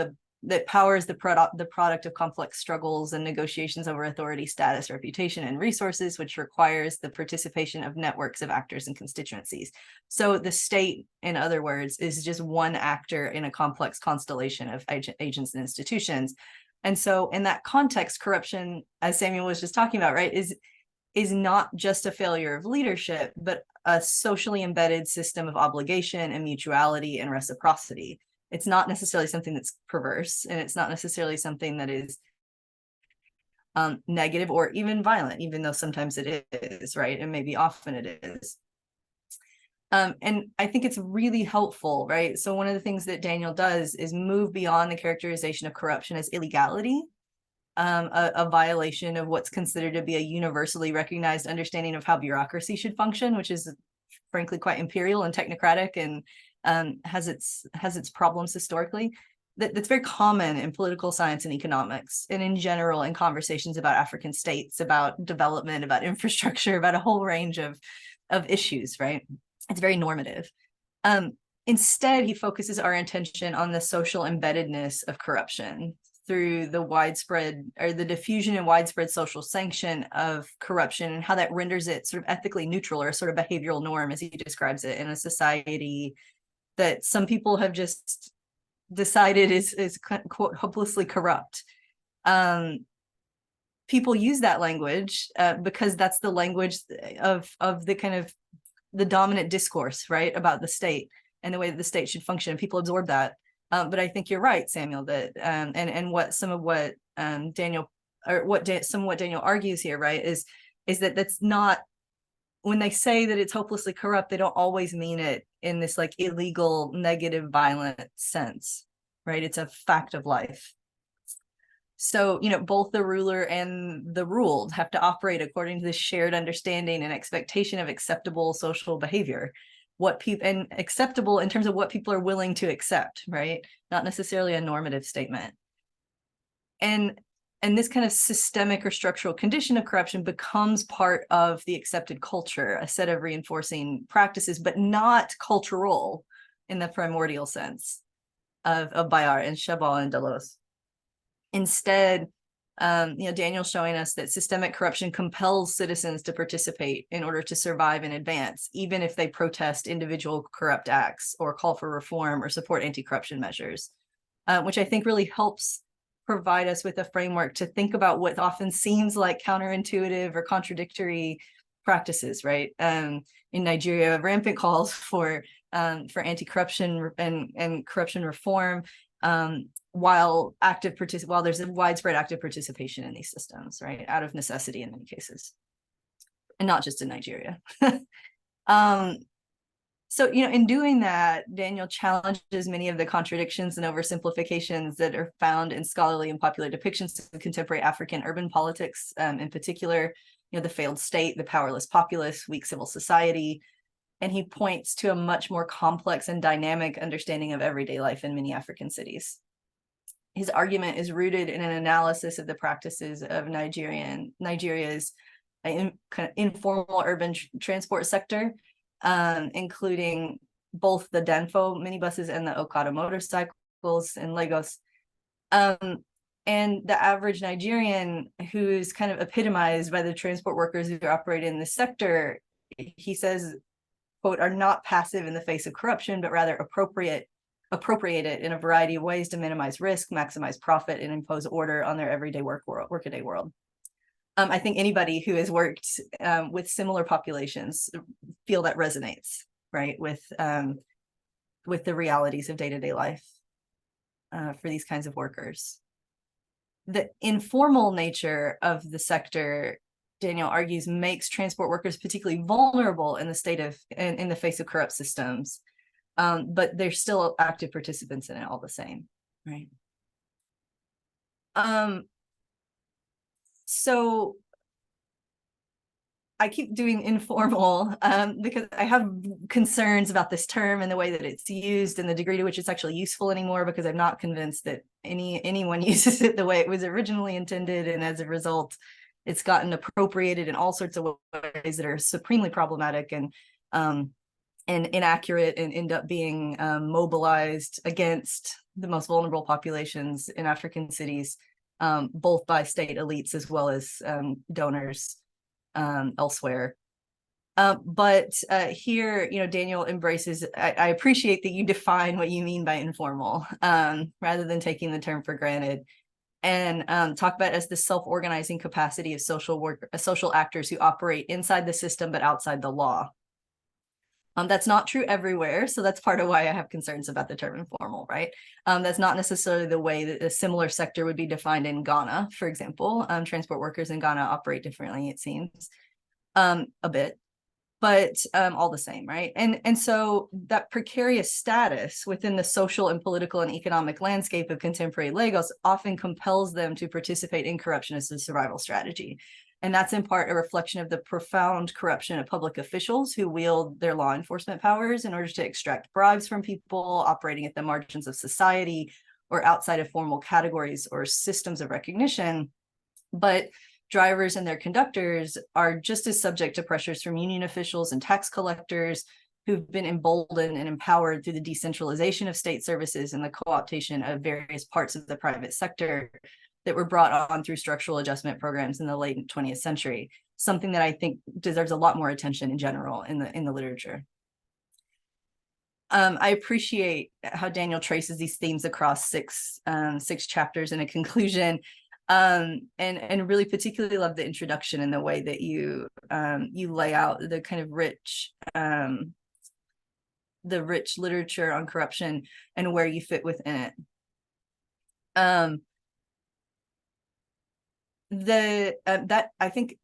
[SPEAKER 5] that power is the product of complex struggles and negotiations over authority, status, reputation, and resources, which requires the participation of networks of actors and constituencies. So the state, in other words, is just one actor in a complex constellation of agents and institutions. And so in that context, corruption, as Samuel was just talking about, right, is not just a failure of leadership, but a socially embedded system of obligation and mutuality and reciprocity. It's not necessarily something that's perverse, and it's not necessarily something that is negative or even violent, even though sometimes it is, right? And maybe often it is. And I think it's really helpful, right? So one of the things that Daniel does is move beyond the characterization of corruption as illegality, a violation of what's considered to be a universally recognized understanding of how bureaucracy should function, which is frankly quite imperial and technocratic, and has its problems historically. That's very common in political science and economics, and in general in conversations about African states, about development, about infrastructure, about a whole range of issues, right? It's very normative. Instead, he focuses our attention on the social embeddedness of corruption through the widespread, or the diffusion and widespread social sanction of corruption, and how that renders it sort of ethically neutral, or a sort of behavioral norm, as he describes it, in a society that some people have just decided is quote hopelessly corrupt. People use that language because that's the language of the kind of the dominant discourse, right, about the state and the way that the state should function. People absorb that. But I think you're right, Samuel, that and what some of what Daniel argues here, right, is that that's not, when they say that it's hopelessly corrupt, they don't always mean it in this like illegal, negative, violent sense, right? It's a fact of life. So, both the ruler and the ruled have to operate according to this shared understanding and expectation of acceptable social behavior, and acceptable in terms of what people are willing to accept, right? Not necessarily a normative statement. And this kind of systemic or structural condition of corruption becomes part of the accepted culture, a set of reinforcing practices, but not cultural in the primordial sense of Bayard and Chabal and Deleuze. Instead, Daniel's showing us that systemic corruption compels citizens to participate in order to survive and advance, even if they protest individual corrupt acts or call for reform or support anti-corruption measures, which I think really helps provide us with a framework to think about what often seems like counterintuitive or contradictory practices, right? In Nigeria, rampant calls for anti-corruption and corruption reform, while there's a widespread active participation in these systems, right, out of necessity in many cases, and not just in Nigeria. So, in doing that, Daniel challenges many of the contradictions and oversimplifications that are found in scholarly and popular depictions of contemporary African urban politics, in particular, the failed state, the powerless populace, weak civil society. And he points to a much more complex and dynamic understanding of everyday life in many African cities. His argument is rooted in an analysis of the practices of Nigeria's kind of informal urban transport sector, including both the Danfo minibuses and the Okada motorcycles in Lagos. And the average Nigerian, who's kind of epitomized by the transport workers who operate in this sector, he says, quote, are not passive in the face of corruption, but rather appropriate it in a variety of ways to minimize risk, maximize profit, and impose order on their everyday workaday world. I think anybody who has worked with similar populations feel that resonates, right, with the realities of day-to-day life for these kinds of workers. The informal nature of the sector, Daniel argues, makes transport workers particularly vulnerable in the face of corrupt systems, but they're still active participants in it all the same, right? So I keep doing informal because I have concerns about this term and the way that it's used and the degree to which it's actually useful anymore, because I'm not convinced that anyone uses it the way it was originally intended. And as a result, it's gotten appropriated in all sorts of ways that are supremely problematic and inaccurate, and end up being mobilized against the most vulnerable populations in African cities, both by state elites as well as donors elsewhere. But here, Daniel embraces, I appreciate that you define what you mean by informal, rather than taking the term for granted, and talk about it as the self-organizing capacity of social actors who operate inside the system but outside the law. That's not true everywhere, so that's part of why I have concerns about the term informal, right? That's not necessarily the way that a similar sector would be defined in Ghana, for example. Transport workers in Ghana operate differently, it seems, a bit, but all the same, right? And so that precarious status within the social and political and economic landscape of contemporary Lagos often compels them to participate in corruption as a survival strategy. And that's in part a reflection of the profound corruption of public officials who wield their law enforcement powers in order to extract bribes from people operating at the margins of society or outside of formal categories or systems of recognition. But drivers and their conductors are just as subject to pressures from union officials and tax collectors who've been emboldened and empowered through the decentralization of state services and the co-optation of various parts of the private sector that were brought on through structural adjustment programs in the late 20th century, something that I think deserves a lot more attention in general in the literature. I appreciate how Daniel traces these themes across six chapters in a conclusion, and really particularly love the introduction and the way that you lay out the kind of rich literature on corruption and where you fit within it. That I think,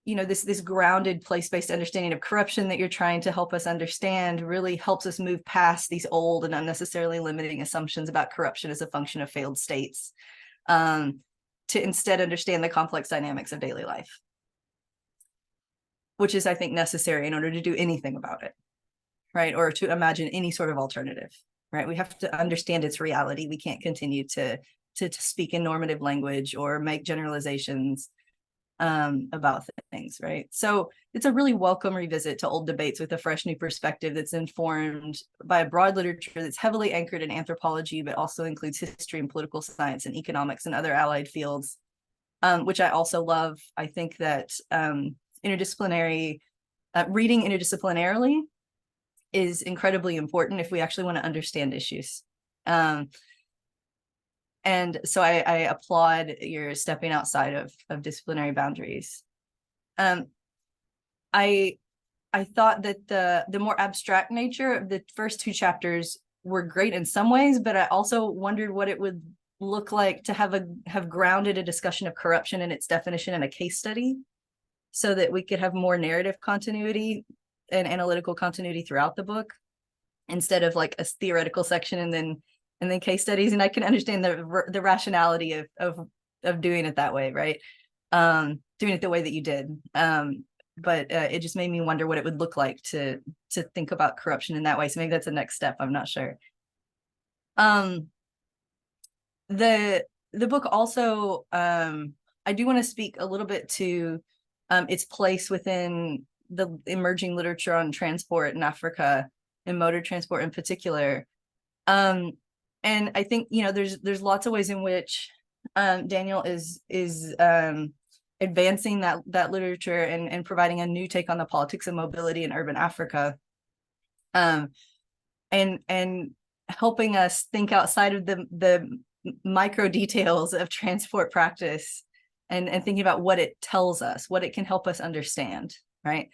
[SPEAKER 5] you know, this grounded place-based understanding of corruption that you're trying to help us understand really helps us move past these old and unnecessarily limiting assumptions about corruption as a function of failed states, to instead understand the complex dynamics of daily life, which is, I think, necessary in order to do anything about it, right? Or to imagine any sort of alternative, right? We have to understand its reality. We can't continue to speak in normative language or make generalizations about things, right? So it's a really welcome revisit to old debates with a fresh new perspective that's informed by a broad literature that's heavily anchored in anthropology, but also includes history and political science and economics and other allied fields, which I also love. I think that reading interdisciplinarily is incredibly important if we actually want to understand issues. And so I applaud your stepping outside of disciplinary boundaries. I thought that the more abstract nature of the first two chapters were great in some ways, but I also wondered what it would look like to have grounded a discussion of corruption and its definition in a case study, so that we could have more narrative continuity and analytical continuity throughout the book, instead of like a theoretical section and then case studies. And I can understand the rationality of doing it that way, right? Doing it the way that you did. But it just made me wonder what it would look like to think about corruption in that way. So maybe that's the next step. I'm not sure. The book also, I do want to speak a little bit to its place within the emerging literature on transport in Africa and motor transport in particular. And I think, you know, there's lots of ways in which Daniel is advancing that literature and providing a new take on the politics of mobility in urban Africa, and helping us think outside of the micro details of transport practice and thinking about what it tells us, what it can help us understand, right?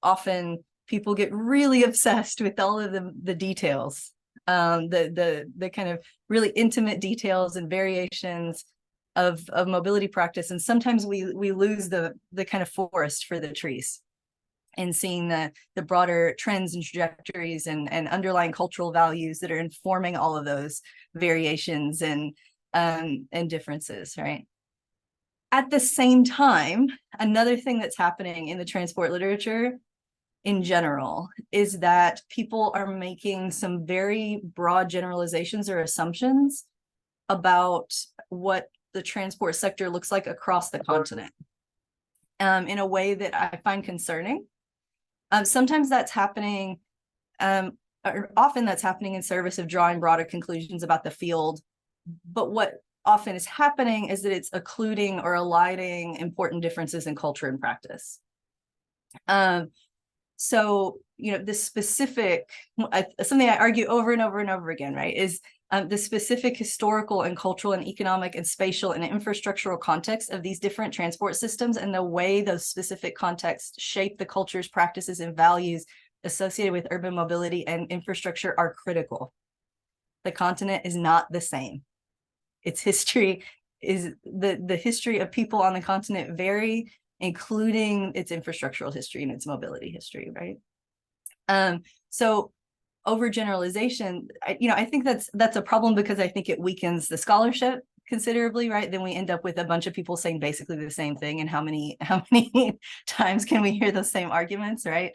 [SPEAKER 5] Often people get really obsessed with all of the details, the kind of really intimate details and variations of mobility practice, and sometimes we lose the kind of forest for the trees, and seeing the broader trends and trajectories and underlying cultural values that are informing all of those variations and differences, right? At the same time, another thing that's happening in the transport literature in general is that people are making some very broad generalizations or assumptions about what the transport sector looks like across the continent, in a way that I find concerning. Sometimes that's happening, or often that's happening in service of drawing broader conclusions about the field. But what often is happening is that it's occluding or eliding important differences in culture and practice. So, you know, the specific, something I argue over and over and over again, right, is the specific historical and cultural and economic and spatial and infrastructural context of these different transport systems, and the way those specific contexts shape the cultures, practices, and values associated with urban mobility and infrastructure are critical. The continent is not the same. Its history is the history of people on the continent vary, including its infrastructural history and its mobility history, right? So overgeneralization, I think that's a problem, because I think it weakens the scholarship considerably, right, then we end up with a bunch of people saying basically the same thing. And how many times can we hear those same arguments, right?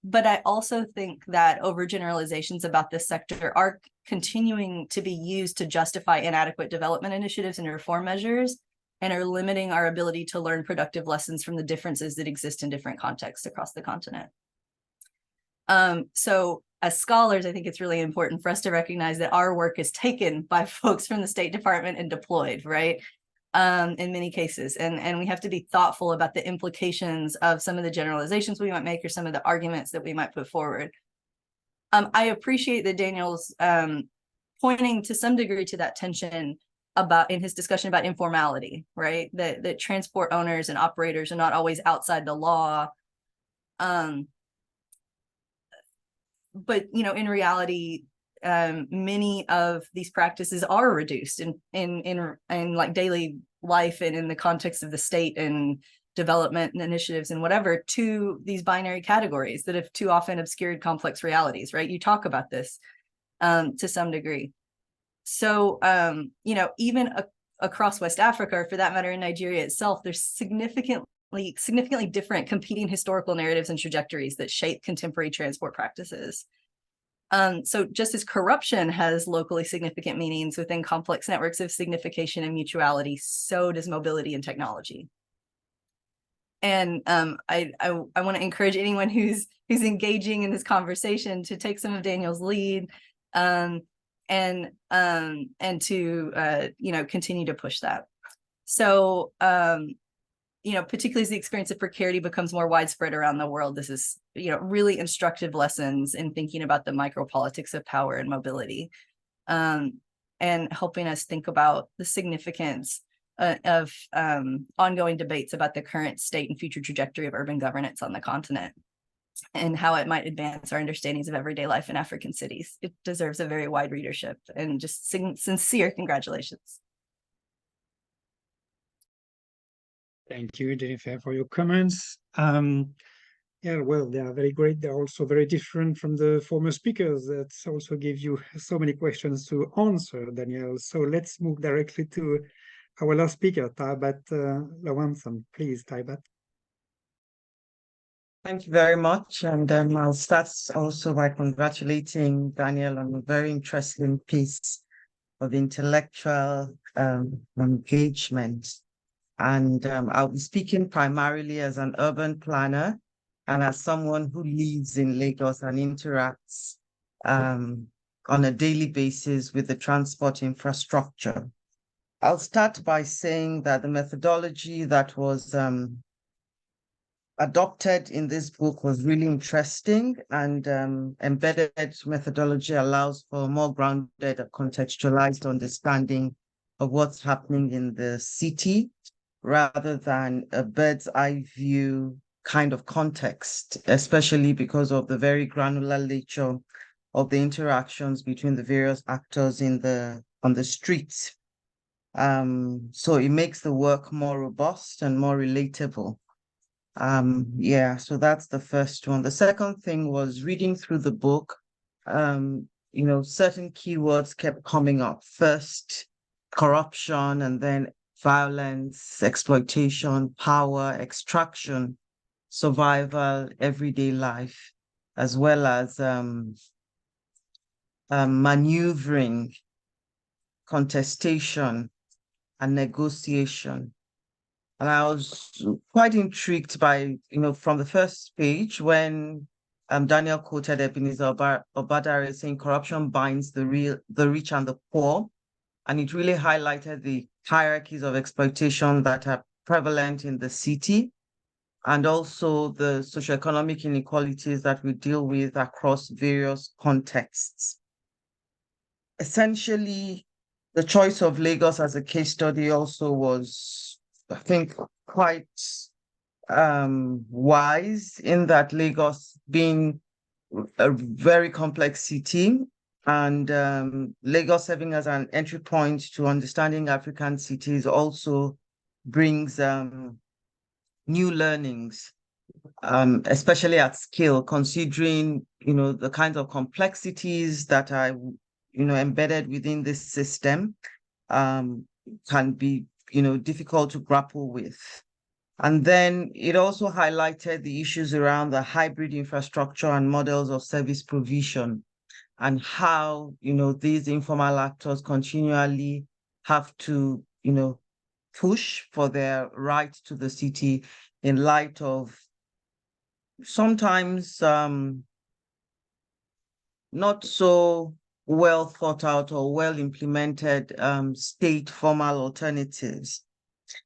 [SPEAKER 5] But I also think that overgeneralizations about this sector are continuing to be used to justify inadequate development initiatives and reform measures, and are limiting our ability to learn productive lessons from the differences that exist in different contexts across the continent. So as scholars, I think it's really important for us to recognize that our work is taken by folks from the State Department and deployed, right? In many cases, and we have to be thoughtful about the implications of some of the generalizations we might make or some of the arguments that we might put forward. I appreciate that Daniel's pointing to some degree to that tension about in his discussion about informality, right? That transport owners and operators are not always outside the law. But in reality, many of these practices are reduced in like daily life and in the context of the state and development and initiatives and whatever to these binary categories that have too often obscured complex realities, right? You talk about this to some degree. So, even across West Africa, or for that matter in Nigeria itself, there's significantly different competing historical narratives and trajectories that shape contemporary transport practices. So just as corruption has locally significant meanings within complex networks of signification and mutuality, so does mobility and technology. And I want to encourage anyone who's engaging in this conversation to take some of Daniel's lead and to continue to push that. So particularly as the experience of precarity becomes more widespread around the world, this is, really instructive lessons in thinking about the micropolitics of power and mobility, and helping us think about the significance of ongoing debates about the current state and future trajectory of urban governance on the continent and how it might advance our understandings of everyday life in African cities. It deserves a very wide readership, and just sincere congratulations.
[SPEAKER 2] Thank you, Jennifer, for your comments. Yeah, well, they are very great. They're also very different from the former speakers. That also gives you so many questions to answer, Daniel. So let's move directly to our last speaker, Taibat Lawanson. Please, Taibat.
[SPEAKER 7] Thank you very much. And I'll start also by congratulating Daniel on a very interesting piece of intellectual engagement. And I'll be speaking primarily as an urban planner and as someone who lives in Lagos and interacts on a daily basis with the transport infrastructure. I'll start by saying that the methodology that was adopted in this book was really interesting, and embedded methodology allows for a more grounded and contextualized understanding of what's happening in the city, rather than a bird's eye view kind of context, especially because of the very granular nature of the interactions between the various actors on the streets. So it makes the work more robust and more relatable. So that's the first one. The second thing was reading through the book, certain keywords kept coming up. First, corruption, and then violence, exploitation, power, extraction, survival, everyday life, as well as maneuvering, contestation, and negotiation. And I was quite intrigued by, from the first page when Daniel quoted Ebenezer Obadare saying corruption binds the rich and the poor. And it really highlighted the hierarchies of exploitation that are prevalent in the city, and also the socioeconomic inequalities that we deal with across various contexts. Essentially, the choice of Lagos as a case study also was, I think, quite wise, in that Lagos being a very complex city, and Lagos serving as an entry point to understanding African cities also brings new learnings, especially at scale, considering, the kinds of complexities that are, embedded within this system, can be, difficult to grapple with. And then it also highlighted the issues around the hybrid infrastructure and models of service provision, and how, these informal actors continually have to, push for their right to the city in light of sometimes not so well thought out or well implemented state formal alternatives.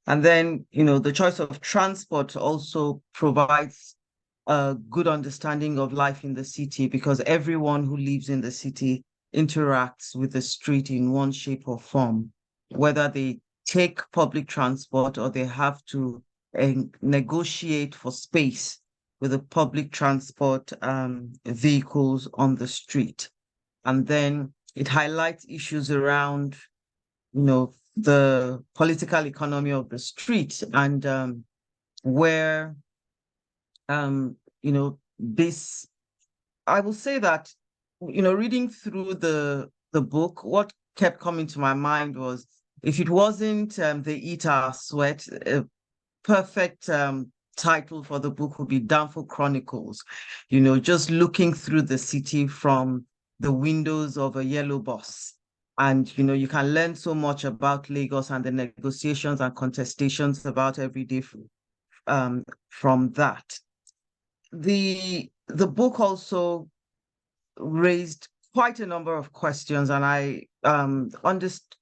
[SPEAKER 7] And then, the choice of transport also provides a good understanding of life in the city, because everyone who lives in the city interacts with the street in one shape or form, whether they take public transport or they have to negotiate for space with the public transport vehicles on the street. And then it highlights issues around, the political economy of the street, and where, this, I will say that, reading through the book, what kept coming to my mind was, if it wasn't They Eat Our Sweat, a perfect title for the book would be Downfall Chronicles, just looking through the city from the windows of a yellow bus. And, you can learn so much about Lagos and the negotiations and contestations about every day from that. The book also raised quite a number of questions, and I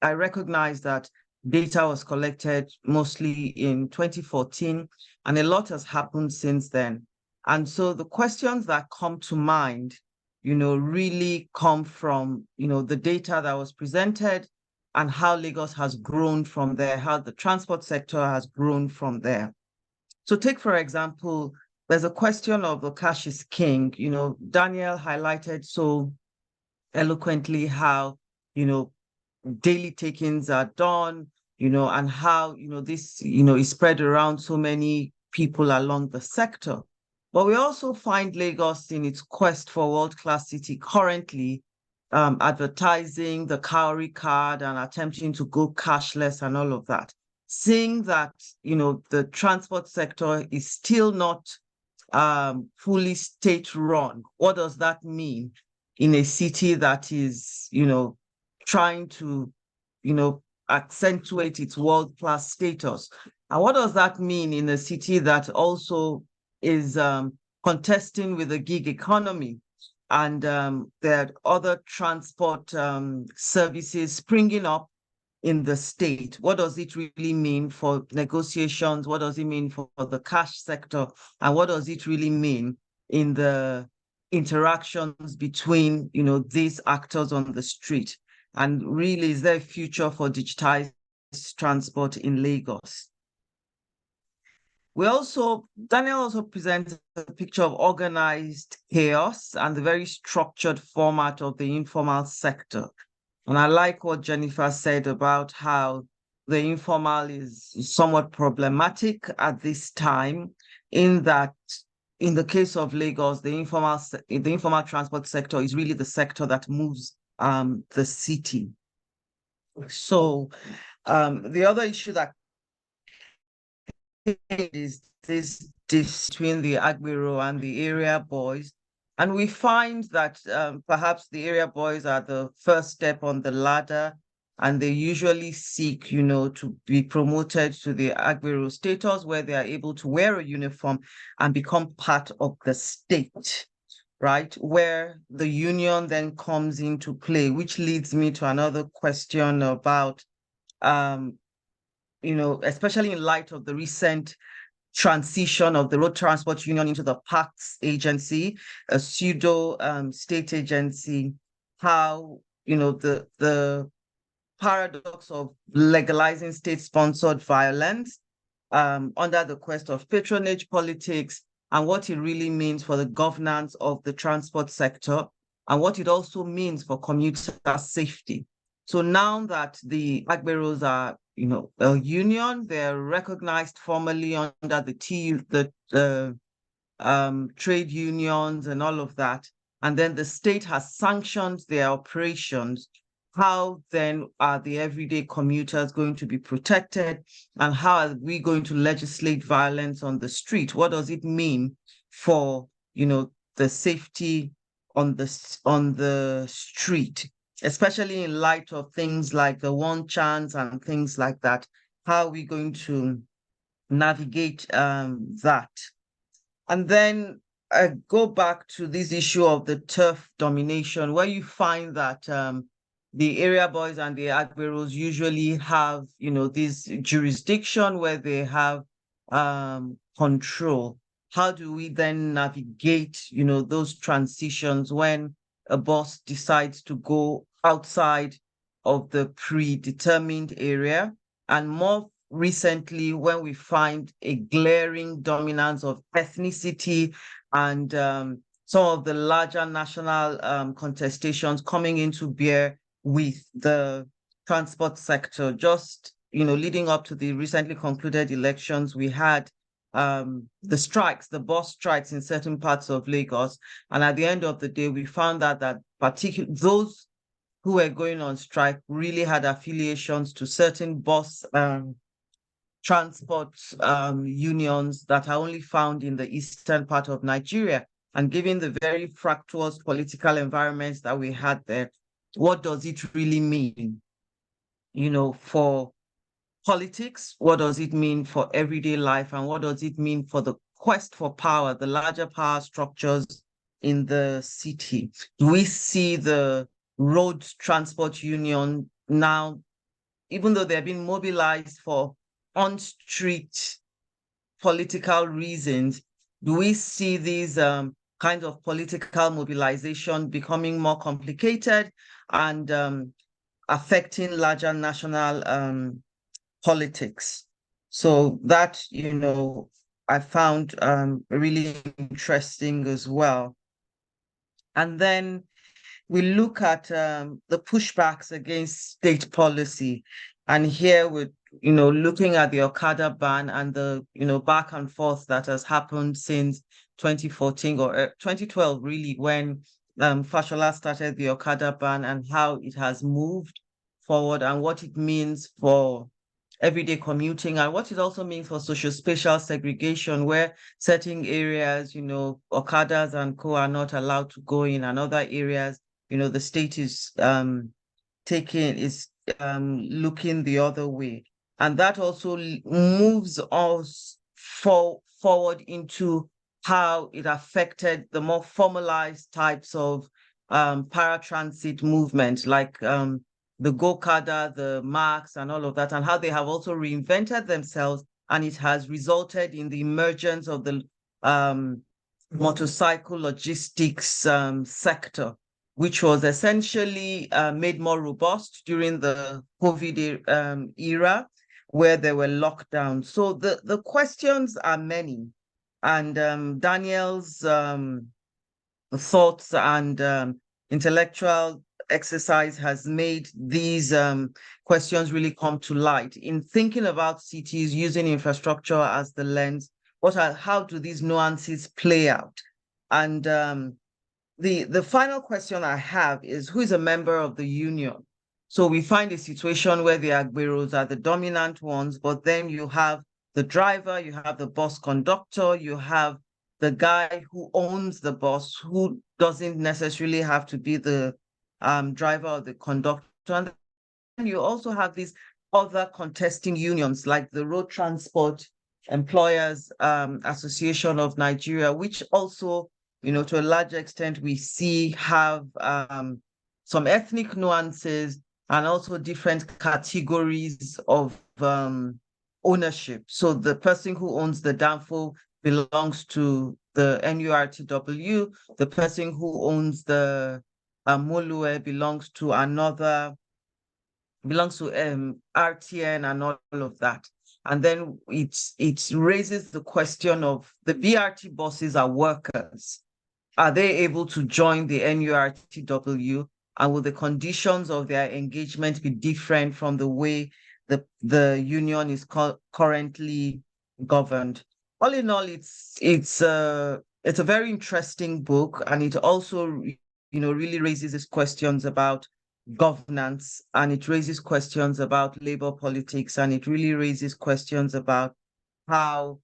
[SPEAKER 7] recognize that data was collected mostly in 2014, and a lot has happened since then. And so the questions that come to mind, really come from, the data that was presented and how Lagos has grown from there, how the transport sector has grown from there. So take, for example, there's a question of the cash is king. Daniel highlighted so eloquently how, daily takings are done, and how, this, is spread around so many people along the sector. But we also find Lagos in its quest for world-class city currently advertising the Cowrie card and attempting to go cashless and all of that. Seeing that, the transport sector is still not fully state-run. What does that mean in a city that is, trying to, accentuate its world-class status? And what does that mean in a city that also is contesting with the gig economy? And there are other transport services springing up in the state. What does it really mean for negotiations? What does it mean for the cash sector? And what does it really mean in the interactions between, these actors on the street? And really, is there a future for digitized transport in Lagos? Daniel also presents a picture of organized chaos and the very structured format of the informal sector. And I like what Jennifer said about how the informal is somewhat problematic at this time, in that, in the case of Lagos, the informal transport sector is really the sector that moves the city. So the other issue that is this between the Agbiboa and the area boys. And we find that perhaps the area boys are the first step on the ladder, and they usually seek, to be promoted to the Agbiboa status, where they are able to wear a uniform and become part of the state, right? Where the union then comes into play, which leads me to another question about, especially in light of the recent transition of the Road Transport Union into the Parks Agency, a pseudo state agency, how, the paradox of legalizing state-sponsored violence under the quest of patronage politics, and what it really means for the governance of the transport sector, and what it also means for commuter safety. So now that the Agbiboas are, a union, they're recognized formally under the TU, the trade unions and all of that. And then the state has sanctioned their operations. how then are the everyday commuters going to be protected, and how are we going to legislate violence on the street? What does it mean for, the safety on the street, especially in light of things like the one chance and things like that? How are we going to navigate that? And then I go back to this issue of the turf domination, where you find that the area boys and the Agberos usually have, this jurisdiction where they have control. How do we then navigate, those transitions when a boss decides to go outside of the predetermined area? And more recently, when we find a glaring dominance of ethnicity and some of the larger national contestations coming into bear with the transport sector. Just, leading up to the recently concluded elections, we had the strikes, the bus strikes in certain parts of Lagos. And at the end of the day, we found out that those who were going on strike really had affiliations to certain bus transport unions that are only found in the eastern part of Nigeria. And given the very fractious political environments that we had there, what does it really mean, for politics? What does it mean for everyday life? And what does it mean for the quest for power, the larger power structures in the city? Do we see the road transport union now, even though they're being mobilized for on-street political reasons, do we see these kinds of political mobilization becoming more complicated and affecting larger national politics? So that, I found really interesting as well. And then we look at the pushbacks against state policy. And here we're, looking at the Okada ban and the, back and forth that has happened since 2014 or 2012, really, when Fashola started the Okada ban, and how it has moved forward and what it means for everyday commuting, and what it also means for social-spatial segregation, where certain areas, Okadas and co are not allowed to go in, and other areas, the state is looking the other way. And that also moves us forward into how it affected the more formalized types of paratransit movement, like the Go-Kada, the Marks, and all of that, and how they have also reinvented themselves. And it has resulted in the emergence of the motorcycle logistics sector, which was essentially made more robust during the COVID era, where there were lockdowns. So the questions are many. And Daniel's thoughts and intellectual exercise has made these questions really come to light. In thinking about cities using infrastructure as the lens, how do these nuances play out? And the final question I have is, who is a member of the union? So we find a situation where the Agberos are the dominant ones, but then you have the driver, you have the bus conductor, you have the guy who owns the bus, who doesn't necessarily have to be the driver or the conductor. And then you also have these other contesting unions, like the Road Transport Employers Association of Nigeria, which also, to a large extent, we see have some ethnic nuances and also different categories of ownership. So the person who owns the Danfo belongs to the NURTW. The person who owns the Molue belongs to RTN and all of that. And then it raises the question of the BRT buses are workers. Are they able to join the NURTW? And will the conditions of their engagement be different from the way the union is currently governed? All in all, it's a very interesting book, and it also really raises these questions about governance, and it raises questions about labor politics, and it really raises questions about how,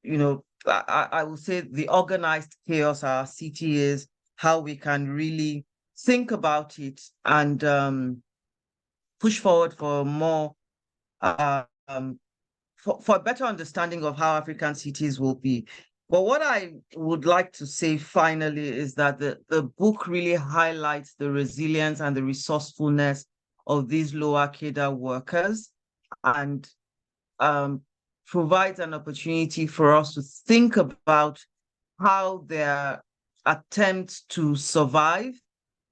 [SPEAKER 7] you know, I will say the organized chaos our city is, how we can really think about it and push forward for more, for a better understanding of how African cities will be. But what I would like to say finally is that the book really highlights the resilience and the resourcefulness of these lower cadre workers, and provides an opportunity for us to think about how their attempts to survive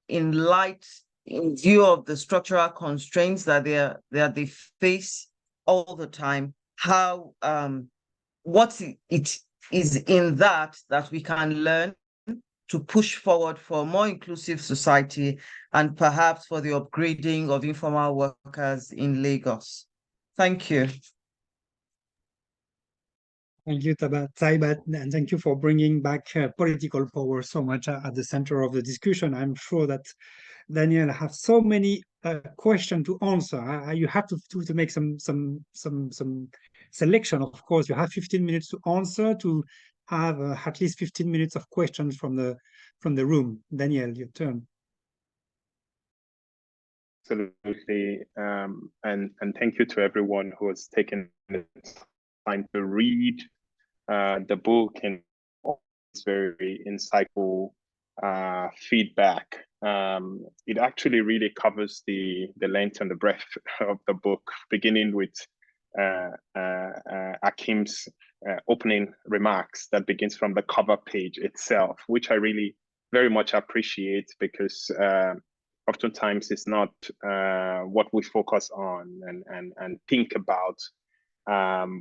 [SPEAKER 7] in view of the structural constraints that they face all the time, how what it is in that we can learn to push forward for a more inclusive society, and perhaps for the upgrading of informal workers in Lagos. Thank you.
[SPEAKER 2] Thank you, Taibat, and thank you for bringing back political power so much at the center of the discussion. I'm sure that Daniel has so many questions to answer. You have to make some selection. Of course, you have 15 minutes to answer, to have at least 15 minutes of questions from the room. Daniel, your turn.
[SPEAKER 6] Absolutely, and thank you to everyone who has taken the time to read the book, and it's very insightful feedback. It actually really covers the length and the breadth of the book, beginning with Akim's opening remarks that begins from the cover page itself, which I really very much appreciate, because oftentimes it's not what we focus on and think about.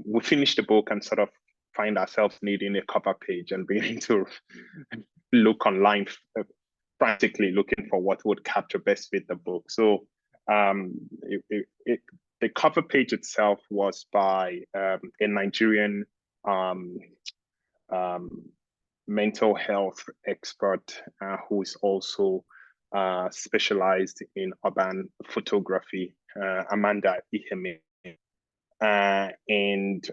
[SPEAKER 6] We finish the book and sort of find ourselves needing a cover page and beginning to look online, frantically looking for what would capture best fit the book. So the cover page itself was by a Nigerian mental health expert who is also specialized in urban photography, Amanda Iheme. And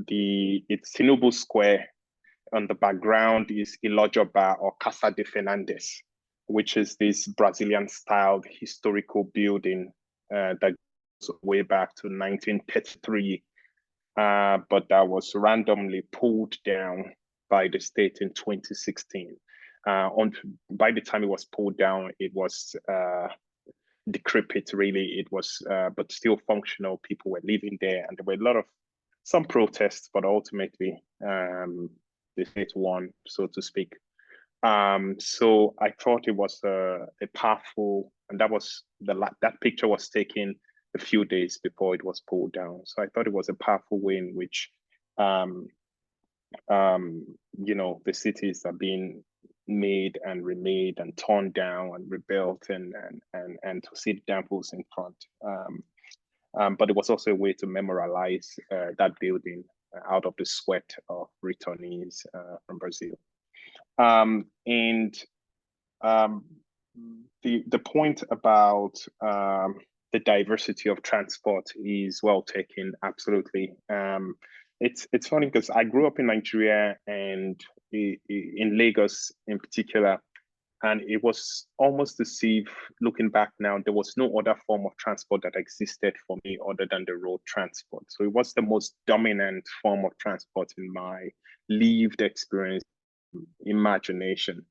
[SPEAKER 6] it's Tinubu Square. On the background is Ilojoba or Casa de Fernandes, which is this Brazilian-styled historical building that goes way back to 1933, but that was randomly pulled down by the state in 2016. By the time it was pulled down, it was decrepit, really. It was, but still functional. People were living there, and there were some protests, but ultimately the state won, so to speak. So I thought it was a powerful, and that picture was taken a few days before it was pulled down. So I thought it was a powerful way in which, the cities are being made and remade and torn down and rebuilt, and to see the examples in front. But it was also a way to memorialize that building out of the sweat of returnees from Brazil. The point about the diversity of transport is well taken, absolutely. It's funny because I grew up in Nigeria, and in Lagos in particular, and it was almost as if, looking back now, there was no other form of transport that existed for me other than the road transport. So it was the most dominant form of transport in my lived experience, imagination.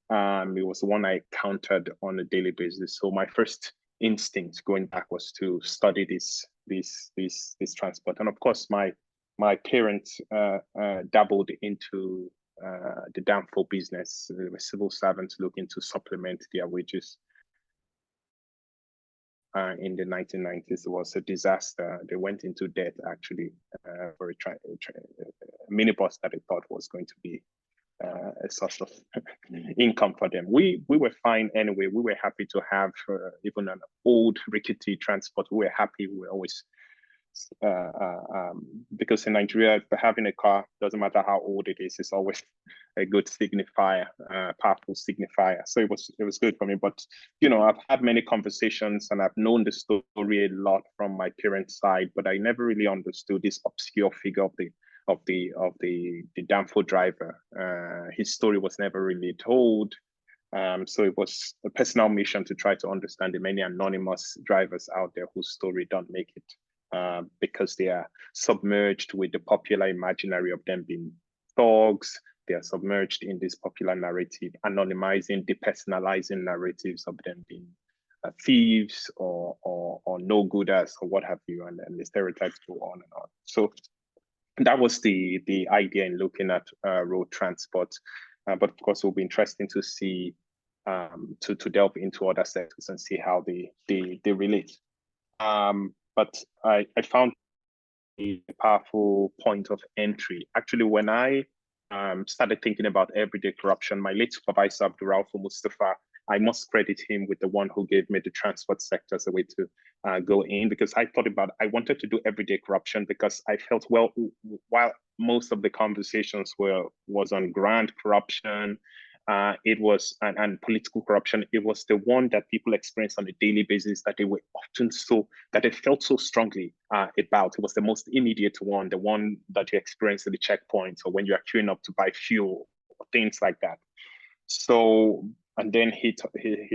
[SPEAKER 6] It was the one I encountered on a daily basis. So my first instinct going back was to study this transport. And of course, my parents dabbled into the danfo business. They were civil servants looking to supplement their wages. In the 1990s, it was a disaster. They went into debt, actually, for a minibus that they thought was going to be a source of income for them. We were fine anyway. We were happy to have even an old rickety transport. We were happy. We were always because in Nigeria, having a car, doesn't matter how old it is, it's always a good signifier, powerful signifier. So it was good for me. But I've had many conversations and I've known the story a lot from my parents' side, but I never really understood this obscure figure of the Danfo driver. His story was never really told. So it was a personal mission to try to understand the many anonymous drivers out there whose story don't make it because they are submerged with the popular imaginary of them being thugs. They are submerged in this popular narrative, anonymizing, depersonalizing narratives of them being thieves or no-gooders or what have you, and the stereotypes go on and on. So that was the idea in looking at road transport. But of course, it will be interesting to see, to delve into other sectors and see how they relate. But I found a powerful point of entry. Actually, when I started thinking about everyday corruption, my late supervisor, Abdurrauf Mustafa, I must credit him with the one who gave me the transport sector as a way to go in, because I wanted to do everyday corruption because I felt, well, while most of the conversations was on grand corruption, it was and political corruption, it was the one that people experience on a daily basis that they were often that they felt so strongly about. It was the most immediate one, the one that you experience at the checkpoints or when you are queuing up to buy fuel, or things like that. So, and then he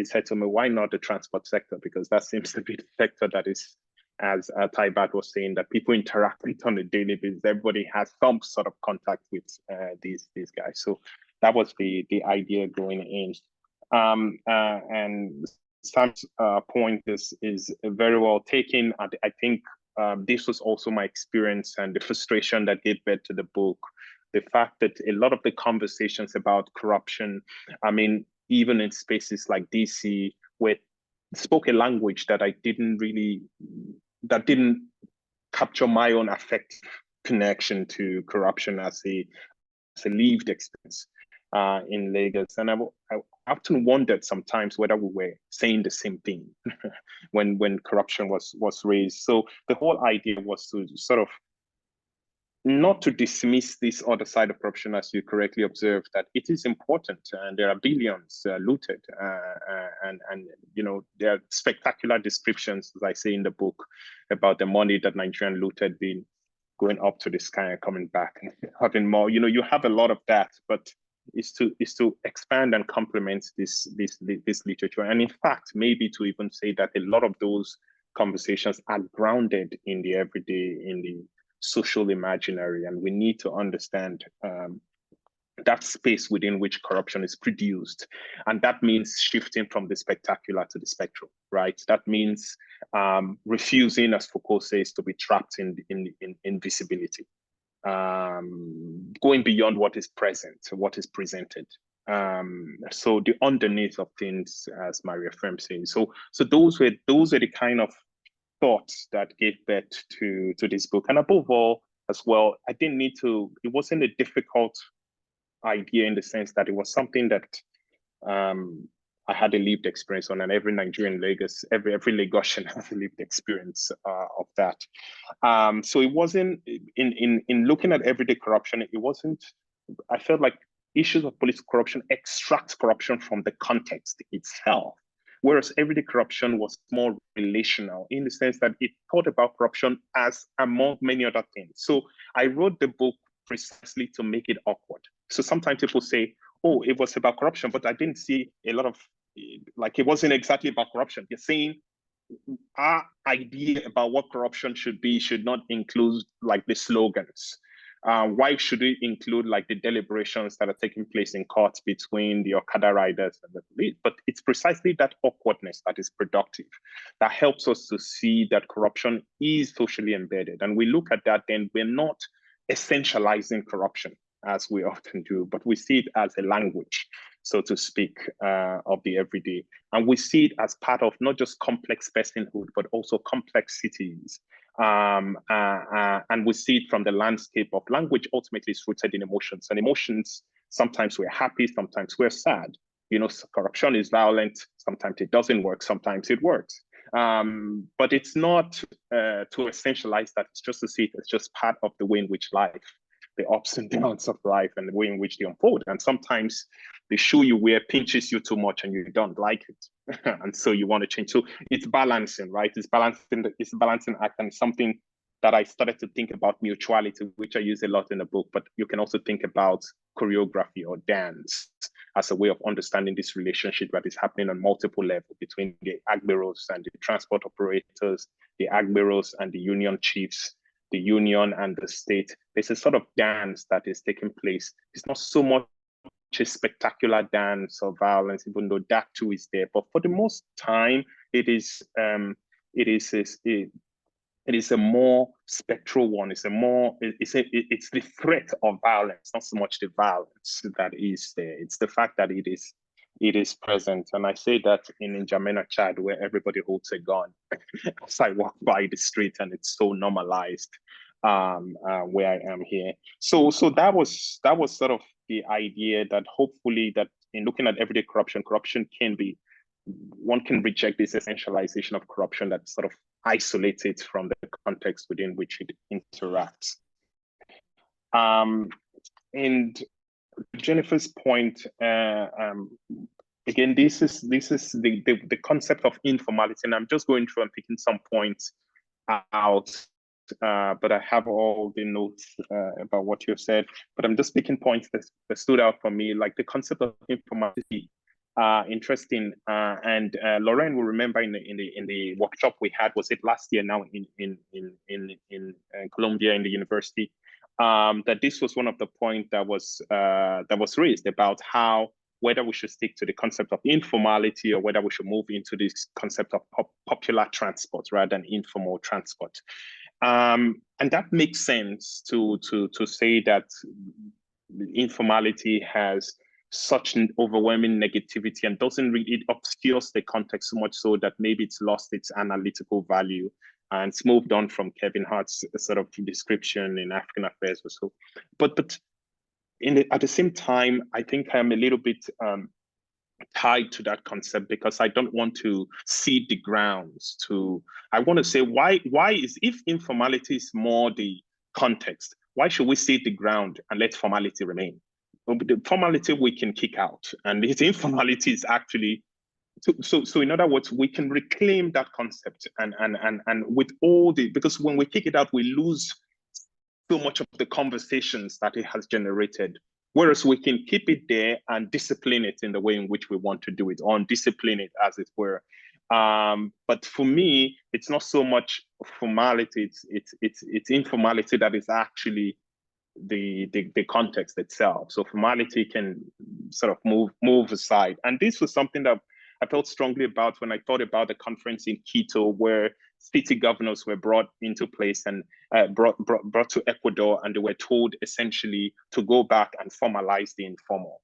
[SPEAKER 6] said to me, why not the transport sector? Because that seems to be the sector that is, as Taibat was saying, that people interact with on a daily basis. Everybody has some sort of contact with these guys. So that was the idea going in. And Sam's point is very well taken. I think this was also my experience and the frustration that gave birth to the book. The fact that a lot of the conversations about corruption, I mean, even in spaces like DC, where spoke a language that that didn't capture my own affective connection to corruption as a lived experience in Lagos. And I often wondered sometimes whether we were saying the same thing when corruption was raised. So the whole idea was to sort of not to dismiss this other side of corruption, as you correctly observed, that it is important and there are billions looted and there are spectacular descriptions, as I say in the book, about the money that Nigerian looted being going up to the sky and coming back and having more. You have a lot of that, but is to expand and complement this literature. And in fact, maybe to even say that a lot of those conversations are grounded in the everyday, in the social imaginary, and we need to understand that space within which corruption is produced. And that means shifting from the spectacular to the spectral, right? That means refusing, as Foucault says, to be trapped in invisibility, going beyond what is present, what is presented. So the underneath of things, as Maria Firm says. So those are the kind of thoughts that gave birth to this book. And above all, as well, it wasn't a difficult idea in the sense that it was something that I had a lived experience on, and every Nigerian Lagos, every Lagosian has a lived experience of that. So it wasn't, in looking at everyday corruption, I felt like issues of political corruption extract corruption from the context itself. Whereas everyday corruption was more relational in the sense that it thought about corruption as among many other things. So I wrote the book precisely to make it awkward. So sometimes people say, oh, it was about corruption, but I didn't see a lot of, it wasn't exactly about corruption. You're saying our idea about what corruption should be should not include the slogans. Why should it include the deliberations that are taking place in court between the Okada riders and the police? But it's precisely that awkwardness that is productive, that helps us to see that corruption is socially embedded. And we look at that, then we're not essentializing corruption as we often do, but we see it as a language, so to speak, of the everyday. And we see it as part of not just complex personhood, but also complex cities. And we see it from the landscape of language. Ultimately, is rooted in emotions, and emotions, sometimes we're happy, sometimes we're sad. Corruption is violent, sometimes it doesn't work, sometimes it works. But it's not to essentialize that. It's just to see it as just part of the way in which life, the ups and downs of life, and the way in which they unfold. And sometimes the shoe you wear pinches you too much and you don't like it. And so you want to change. So it's balancing, right? It's a balancing act, and something that I started to think about mutuality, which I use a lot in the book, but you can also think about choreography or dance as a way of understanding this relationship that is happening on multiple levels between the Agbiros and the transport operators, the Agbiros and the union chiefs, the union and the state. There's a sort of dance that is taking place. It's not so much a spectacular dance or violence, even though that too is there. But for the most time, it is a more spectral one. It's the threat of violence, not so much the violence that is there. It's the fact that it is present. And I say that in N'Djamena, Chad, where everybody holds a gun as I walk by the street, and it's so normalized where I am here. So that was sort of the idea that hopefully that in looking at everyday corruption can be, one can reject this essentialization of corruption that sort of isolates it from the context within which it interacts. And Jennifer's point, again, this is the concept of informality, and I'm just going through and picking some points out, but I have all the notes about what you said, but I'm just picking points that stood out for me, like the concept of informality. Interesting, and Lauren will remember in the workshop we had, was it last year now in Colombia in the university, that this was one of the points that was raised about how whether we should stick to the concept of informality or whether we should move into this concept of popular transport rather than informal transport. And that makes sense to say that informality has such an overwhelming negativity and doesn't really, it obscures the context so much so that maybe it's lost its analytical value, and it's moved on from Kevin Hart's sort of description in African Affairs or so. But at the same time, I think I'm a little bit tied to that concept, because I don't want to cede the grounds to, I want to say why is, if informality is more the context, why should we cede the ground and let formality remain? The formality we can kick out, and the informality is actually, so in other words, we can reclaim that concept and with all the, because when we kick it out, we lose so much of the conversations that it has generated. Whereas we can keep it there and discipline it in the way in which we want to do it, or undiscipline it, as it were. But for me, it's not so much formality; it's informality that is actually the context itself. So formality can sort of move aside. And this was something that I felt strongly about when I thought about the conference in Quito, where city governors were brought into place and brought to Ecuador, and they were told essentially to go back and formalize the informal.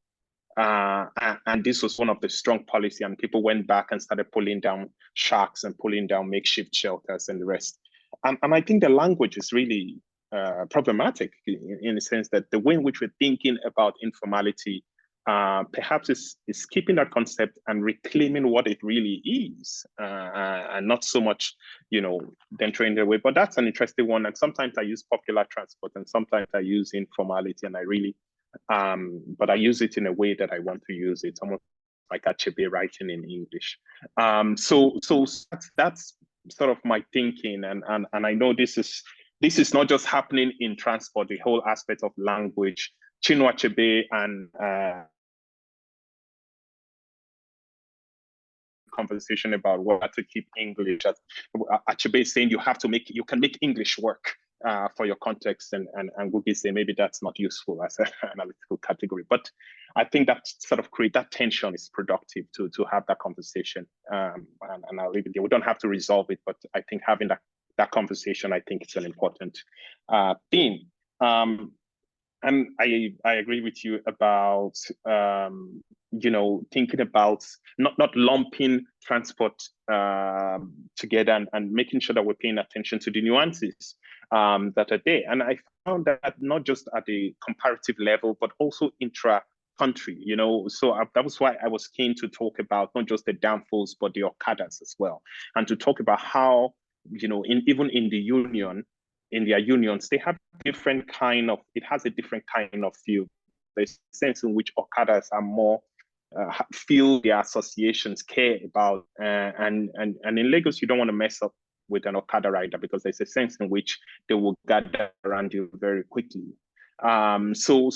[SPEAKER 6] And this was one of the strong policy, and people went back and started pulling down shacks and pulling down makeshift shelters and the rest. And I think the language is really problematic in the sense that the way in which we're thinking about informality perhaps is keeping that concept and reclaiming what it really is, and not so much, venturing the way. But that's an interesting one. And sometimes I use popular transport, and sometimes I use informality, and I really, but I use it in a way that I want to use it, almost like Achebe writing in English. So that's sort of my thinking, and I know this is not just happening in transport, the whole aspect of language. Chinua Achebe and conversation about whether to keep English. Achebe is saying you can make English work for your context, and Ngugi say maybe that's not useful as an analytical category. But I think that sort of create that tension is productive to have that conversation. And I'll leave it there. We don't have to resolve it, but I think having that conversation, I think it's an important theme. And I agree with you about thinking about not lumping transport together, and making sure that we're paying attention to the nuances that are there. And I found that not just at the comparative level, but also country, you know. So that was why I was keen to talk about not just the danfos, but the Okadas as well, and to talk about how, you know, even in the union, in their unions, they have different kind of, it has a different kind of feel. There's a sense in which Okadas are more, feel their associations, care about, and in Lagos, you don't want to mess up with an Okada rider because there's a sense in which they will gather around you very quickly. So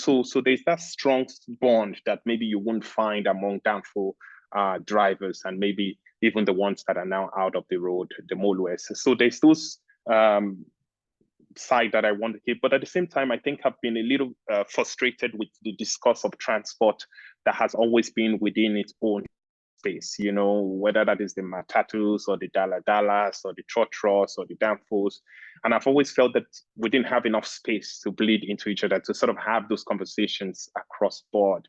[SPEAKER 6] there's that strong bond that maybe you won't find among Danfo drivers, and maybe even the ones that are now out of the road, the Molues. So there's those side that I want to keep, but at the same time, I think I've been a little frustrated with the discourse of transport that has always been within its own space, you know, whether that is the matatus or the daladalas or the trotros or the danfos. And I've always felt that we didn't have enough space to bleed into each other, to sort of have those conversations across board.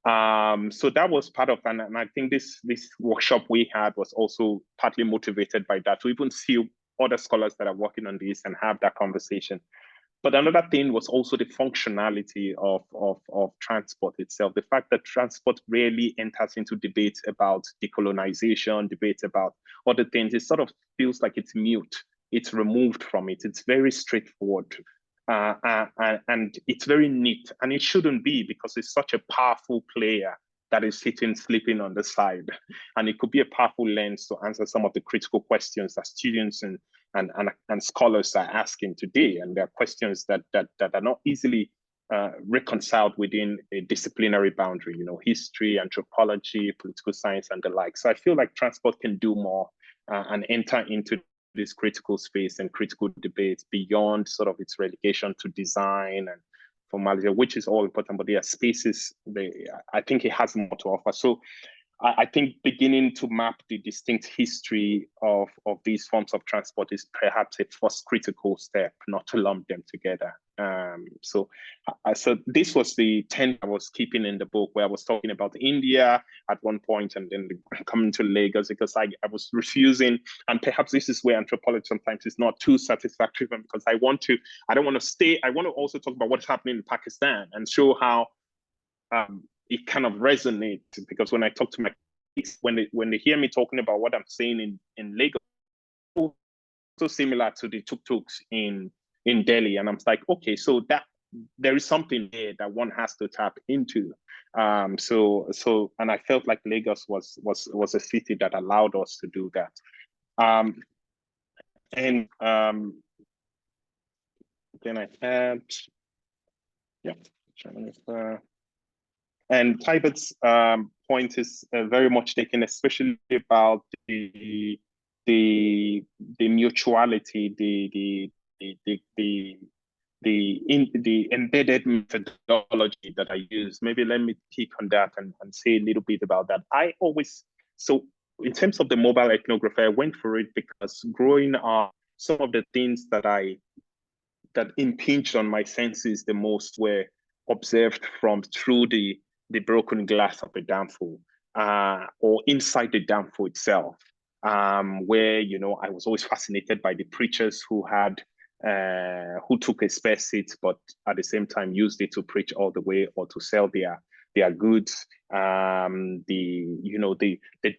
[SPEAKER 6] So that was part of, and I think this workshop we had was also partly motivated by that, to even see other scholars that are working on this and have that conversation. But another thing was also the functionality of transport itself. The fact that transport rarely enters into debates about decolonization, debates about other things. It sort of feels like it's mute. It's removed from it. It's very straightforward. And it's very neat. And it shouldn't be, because it's such a powerful player that is sitting, sleeping on the side. And it could be a powerful lens to answer some of the critical questions that students and scholars are asking today. And there are questions that are not easily reconciled within a disciplinary boundary, you know, history, anthropology, political science, and the like. So I feel like transport can do more and enter into this critical space and critical debates beyond sort of its relegation to design and formality, which is all important, but there are spaces, I think it has more to offer. So I think beginning to map the distinct history of these forms of transport is perhaps a first critical step, not to lump them together. So this was the 10 I was keeping in the book, where I was talking about India at one point and then coming to Lagos, because I was refusing, and perhaps this is where anthropology sometimes is not too satisfactory, because I don't want to stay, I want to also talk about what's happening in Pakistan and show how it kind of resonates, because when I talk to my kids, when they hear me talking about what I'm saying in Lagos, so similar to the tuk-tuks in Delhi, and I'm like, okay, so that there is something there that one has to tap into. So and I felt like Lagos was a city that allowed us to do that. Then I had, and Tibet's point is very much taken, especially about the mutuality, the embedded methodology that I use. Maybe let me pick on that and say a little bit about that. So in terms of the mobile ethnography, I went for it because growing up, some of the things that impinged on my senses the most were observed through the broken glass of the danfo, or inside the danfo itself, where, you know, I was always fascinated by the preachers who took a spare seat, but at the same time used it to preach all the way or to sell their goods. The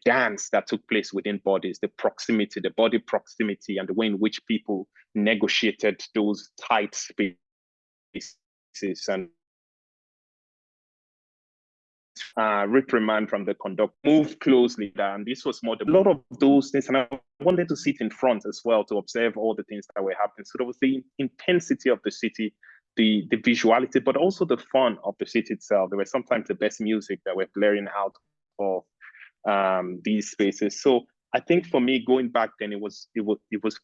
[SPEAKER 6] dance that took place within bodies, the proximity, the body proximity, and the way in which people negotiated those tight spaces and reprimand from the conductor, move closely down. This was more a lot of those things, and I wanted to sit in front as well to observe all the things that were happening. So there was the intensity of the city, the visuality, but also the fun of the city itself. There were sometimes the best music that were blaring out of these spaces. So I think for me, going back then, it was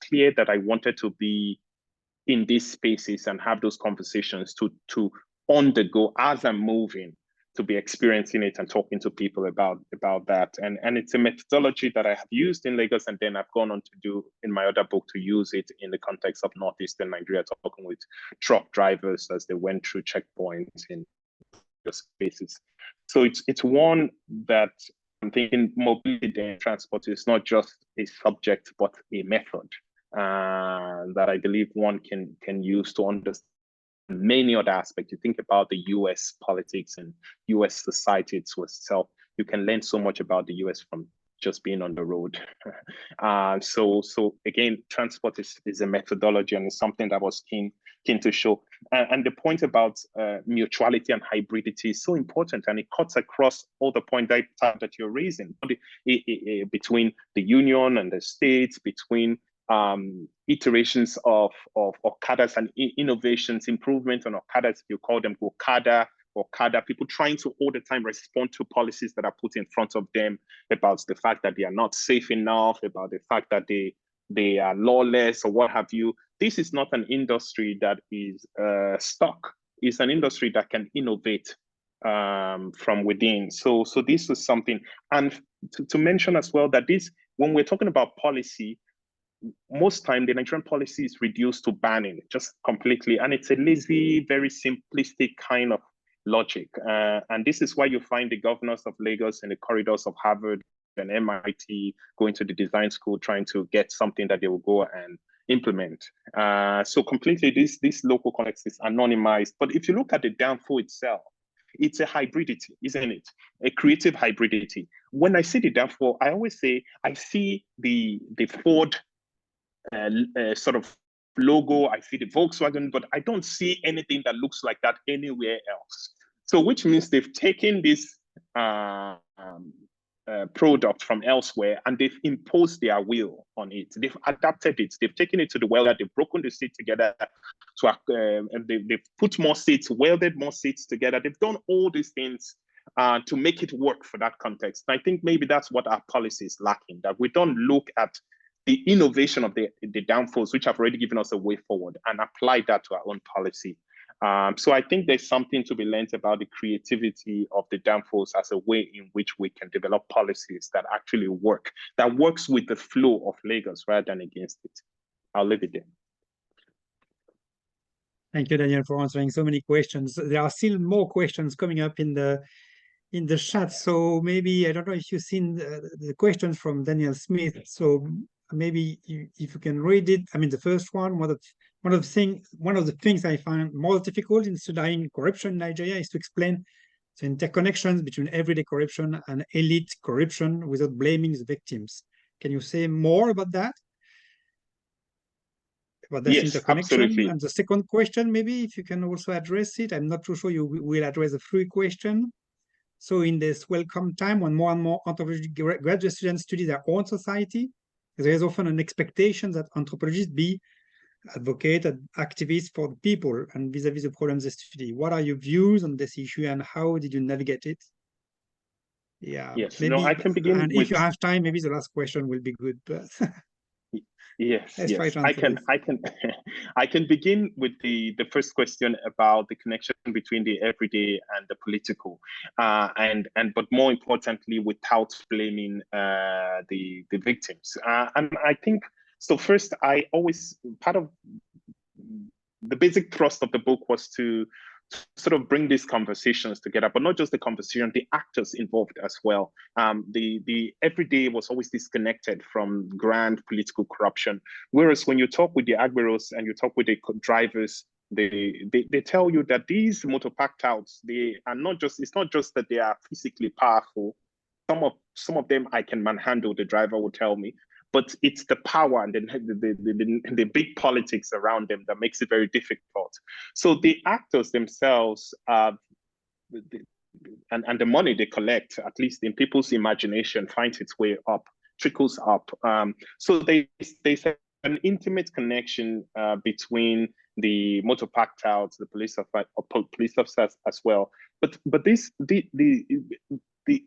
[SPEAKER 6] clear that I wanted to be in these spaces and have those conversations to on the go as I'm moving, to be experiencing it and talking to people about that. And it's a methodology that I have used in Lagos, and then I've gone on to do in my other book, to use it in the context of Northeastern Nigeria, talking with truck drivers as they went through checkpoints in the spaces. So it's one that I'm thinking mobility and transport is not just a subject, but a method that I believe one can use to understand many other aspects. You think about the US politics and US society itself. You can learn so much about the US from just being on the road. So again, transport is a methodology, and it's something that was keen to show. And the point about mutuality and hybridity is so important, and it cuts across all the points that you're raising between the union and the states, between iterations of Okadas and innovations, improvement on Okadas, you call them Okada, people trying to all the time respond to policies that are put in front of them about the fact that they are not safe enough, about the fact that they are lawless or what have you. This is not an industry that is stuck. It's an industry that can innovate from within. So this was something. And to mention as well that this, when we're talking about policy, most time the Nigerian policy is reduced to banning just completely. And it's a lazy, very simplistic kind of logic. And this is why you find the governors of Lagos in the corridors of Harvard and MIT going to the design school trying to get something that they will go and implement. So completely this local context is anonymized. But if you look at the downfall itself, it's a hybridity, isn't it? A creative hybridity. When I see the downfall, I always say I see the Ford sort of logo, I see the Volkswagen, but I don't see anything that looks like that anywhere else. So which means they've taken this product from elsewhere and they've imposed their will on it. They've adapted it. They've taken it to the welder. They've broken the seat together. And they've put more seats, welded more seats together. They've done all these things to make it work for that context. And I think maybe that's what our policy is lacking, that we don't look at the innovation of the downfalls, which have already given us a way forward, and apply that to our own policy. So I think there's something to be learned about the creativity of the downfalls as a way in which we can develop policies that actually work, that works with the flow of Lagos rather than against it. I'll leave it there.
[SPEAKER 2] Thank you, Daniel, for answering so many questions. There are still more questions coming up in the chat. So maybe, I don't know if you've seen the questions from Daniel Smith. So maybe if you can read it. I mean, the first one, one of the things I find more difficult in studying corruption in Nigeria is to explain the interconnections between everyday corruption and elite corruption without blaming the victims. Can you say more about that? About this interconnection?
[SPEAKER 6] Absolutely.
[SPEAKER 2] And the second question, maybe if you can also address it. I'm not too sure you will address the three question. So in this welcome time, when more and more anthropology graduate students study their own society, there is often an expectation that anthropologists be advocate and activists for the people and vis-a-vis the problems they study. What are your views on this issue and how did you navigate it? Yeah,
[SPEAKER 6] yes,
[SPEAKER 2] maybe,
[SPEAKER 6] no, I can begin.
[SPEAKER 2] And if you have time, maybe the last question will be good. But
[SPEAKER 6] yes, I can begin with the first question about the connection between the everyday and the political, but more importantly, without blaming the victims. And I think so. First, part of the basic thrust of the book was to sort of bring these conversations together, but not just the conversation, the actors involved as well. The everyday was always disconnected from grand political corruption. Whereas when you talk with the Agbiros and you talk with the drivers, they tell you that these motor park touts, it's not just that they are physically powerful. Some of them I can manhandle, the driver will tell me, but it's the power and the big politics around them that makes it very difficult. So the actors themselves, and the money they collect, at least in people's imagination, finds its way up, trickles up. So there's an intimate connection between the motor park touts, the police officers as well. But the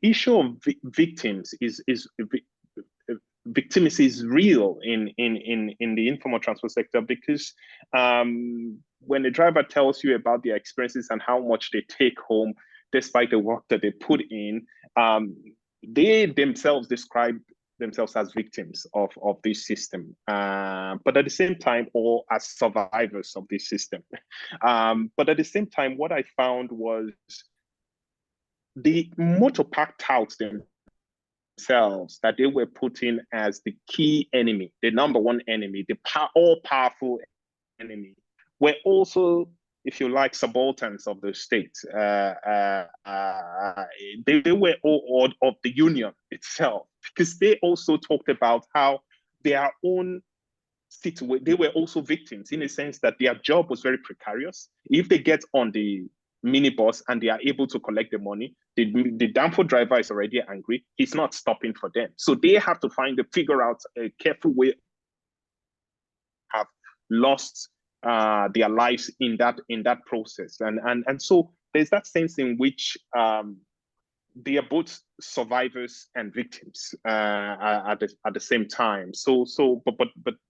[SPEAKER 6] issue of victims victimacy is real in the informal transport sector, because when the driver tells you about their experiences and how much they take home despite the work that they put in, they themselves describe themselves as victims of this system, but at the same time, or as survivors of this system. But at the same time, what I found was the motor park touts themselves, that they were putting as the key enemy, the number one enemy, the all-powerful enemy, were also if you like, subalterns of the state. They were all of the union itself, because they also talked about how their own situation, they were also victims in a sense that their job was very precarious. If they get on the minibus and they are able to collect the money, the Danfo driver is already angry. He's not stopping for them. So they have to figure out a careful way, have lost their lives in that process. And so there's that sense in which they are both survivors and victims at the same time.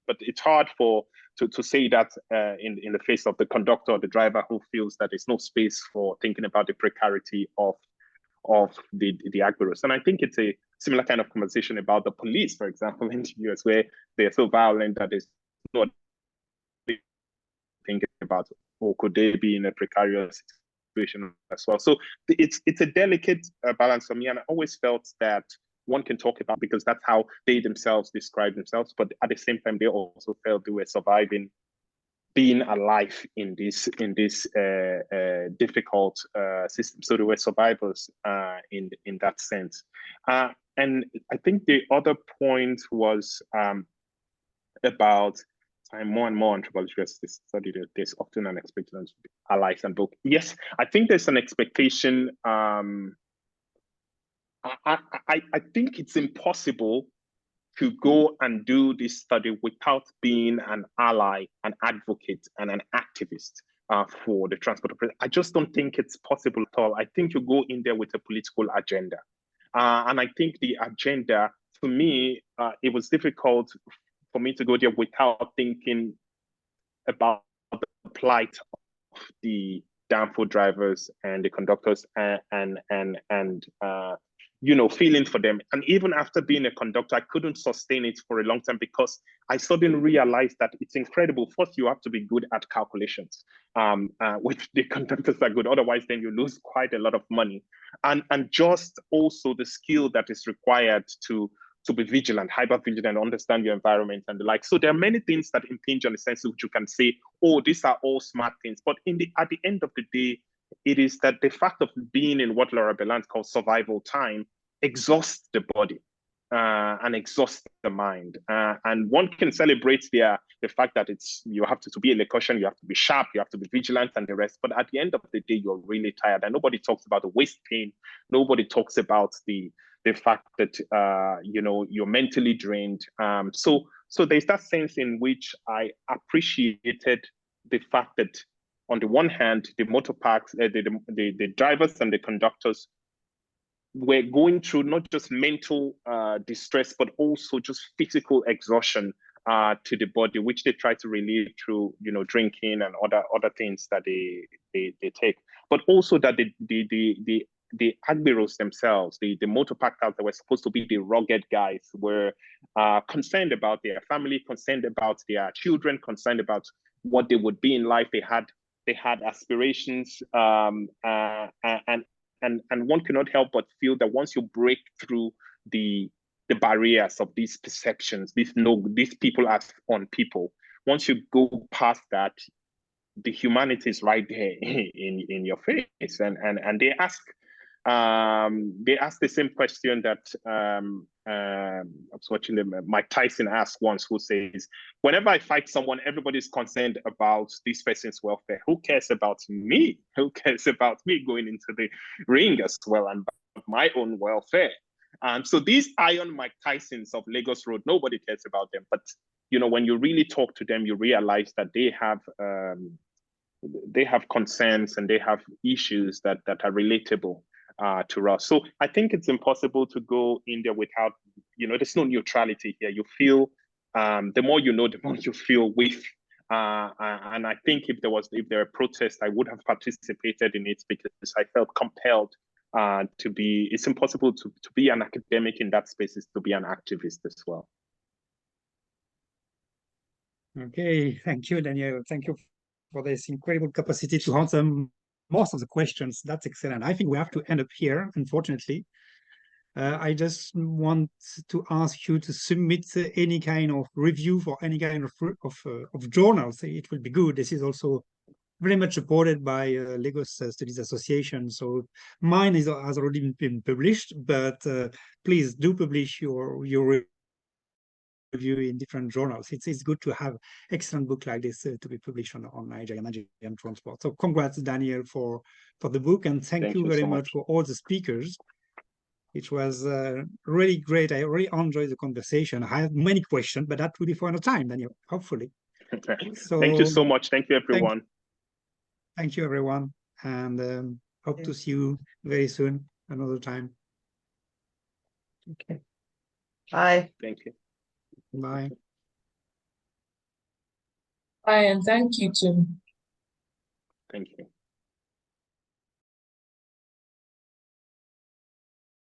[SPEAKER 6] But it's hard to say that in the face of the conductor or the driver who feels that there's no space for thinking about the precarity of the Agbiros. And I think it's a similar kind of conversation about the police, for example, in the US, where they're so violent that there's not thinking about, or could they be in a precarious situation as well. So it's a delicate balance for me, and I always felt that one can talk about, because that's how they themselves describe themselves, but at the same time they also felt they were surviving, being alive in this difficult system. So they were survivors in that sense. And I think the other point was about more and more anthropologists study that there's often an expectation to be allies and both. Yes, I think there's an expectation. I think it's impossible to go and do this study without being an ally, an advocate, and an activist for the transport of. I just don't think it's possible at all. I think you go in there with a political agenda. And I think the agenda, for me, it was difficult for me to go there without thinking about the plight of the Danfo drivers and the conductors and feeling for them. And even after being a conductor, I couldn't sustain it for a long time, because I suddenly realized that it's incredible. First, you have to be good at calculations, which the conductors are good. Otherwise, then you lose quite a lot of money. And just also the skill that is required to be vigilant, hyper vigilant, understand your environment and the like. So there are many things that impinge on the sense of which you can say, oh, these are all smart things. But at the end of the day, it is that the fact of being in what Laura Beland calls survival time exhausts the body and exhausts the mind. And one can celebrate the fact that you have to be a caution, you have to be sharp, you have to be vigilant and the rest. But at the end of the day, you're really tired. And nobody talks about the waist pain. Nobody talks about the fact that you're mentally drained. So there's that sense in which I appreciated the fact that on the one hand, the motor parks, the drivers and the conductors were going through not just mental distress, but also just physical exhaustion to the body, which they try to relieve through drinking and other things that they take. But also that the Agbiros themselves, the motor packers that were supposed to be the rugged guys, were concerned about their family, concerned about their children, concerned about what they would be in life. They had aspirations, and one cannot help but feel that once you break through the barriers of these perceptions, these people as on people, once you go past that, the humanity is right there in your face, and they ask the same question that I was watching Mike Tyson ask once, who says, whenever I fight someone, everybody's concerned about this person's welfare. Who cares about me? Who cares about me going into the ring as well and about my own welfare? So these iron Mike Tysons of Lagos Road, nobody cares about them. But when you really talk to them, you realize that they have concerns and they have issues that are relatable to us. So I think it's impossible to go in there without, there's no neutrality here. You feel, the more you know, the more you feel with. And I think if there were protests, I would have participated in it, because I felt compelled to be. It's impossible to be an academic in that space, is to be an activist as well.
[SPEAKER 2] Okay, thank you, Daniel. Thank you for this incredible capacity to answer most of the questions. That's excellent. I think we have to end up here, unfortunately. I just want to ask you to submit any kind of review for any kind of journals. It will be good. This is also very much supported by Lagos Studies Association. So mine has already been published, but please do publish your review in different journals. It's good to have excellent book like this to be published on Nigerian transport. So congrats, Daniel, for the book, and thank you very
[SPEAKER 3] so
[SPEAKER 2] much for all the speakers. It was really great. I really enjoyed the conversation. I have many questions, but that will be for another time, Daniel, hopefully. So
[SPEAKER 6] thank you so much. Thank you, everyone.
[SPEAKER 2] Thank you, everyone. And hope to see you very soon, another time.
[SPEAKER 7] Okay. Bye.
[SPEAKER 6] Thank you.
[SPEAKER 2] Bye.
[SPEAKER 1] Bye, and thank you too.
[SPEAKER 6] Thank you.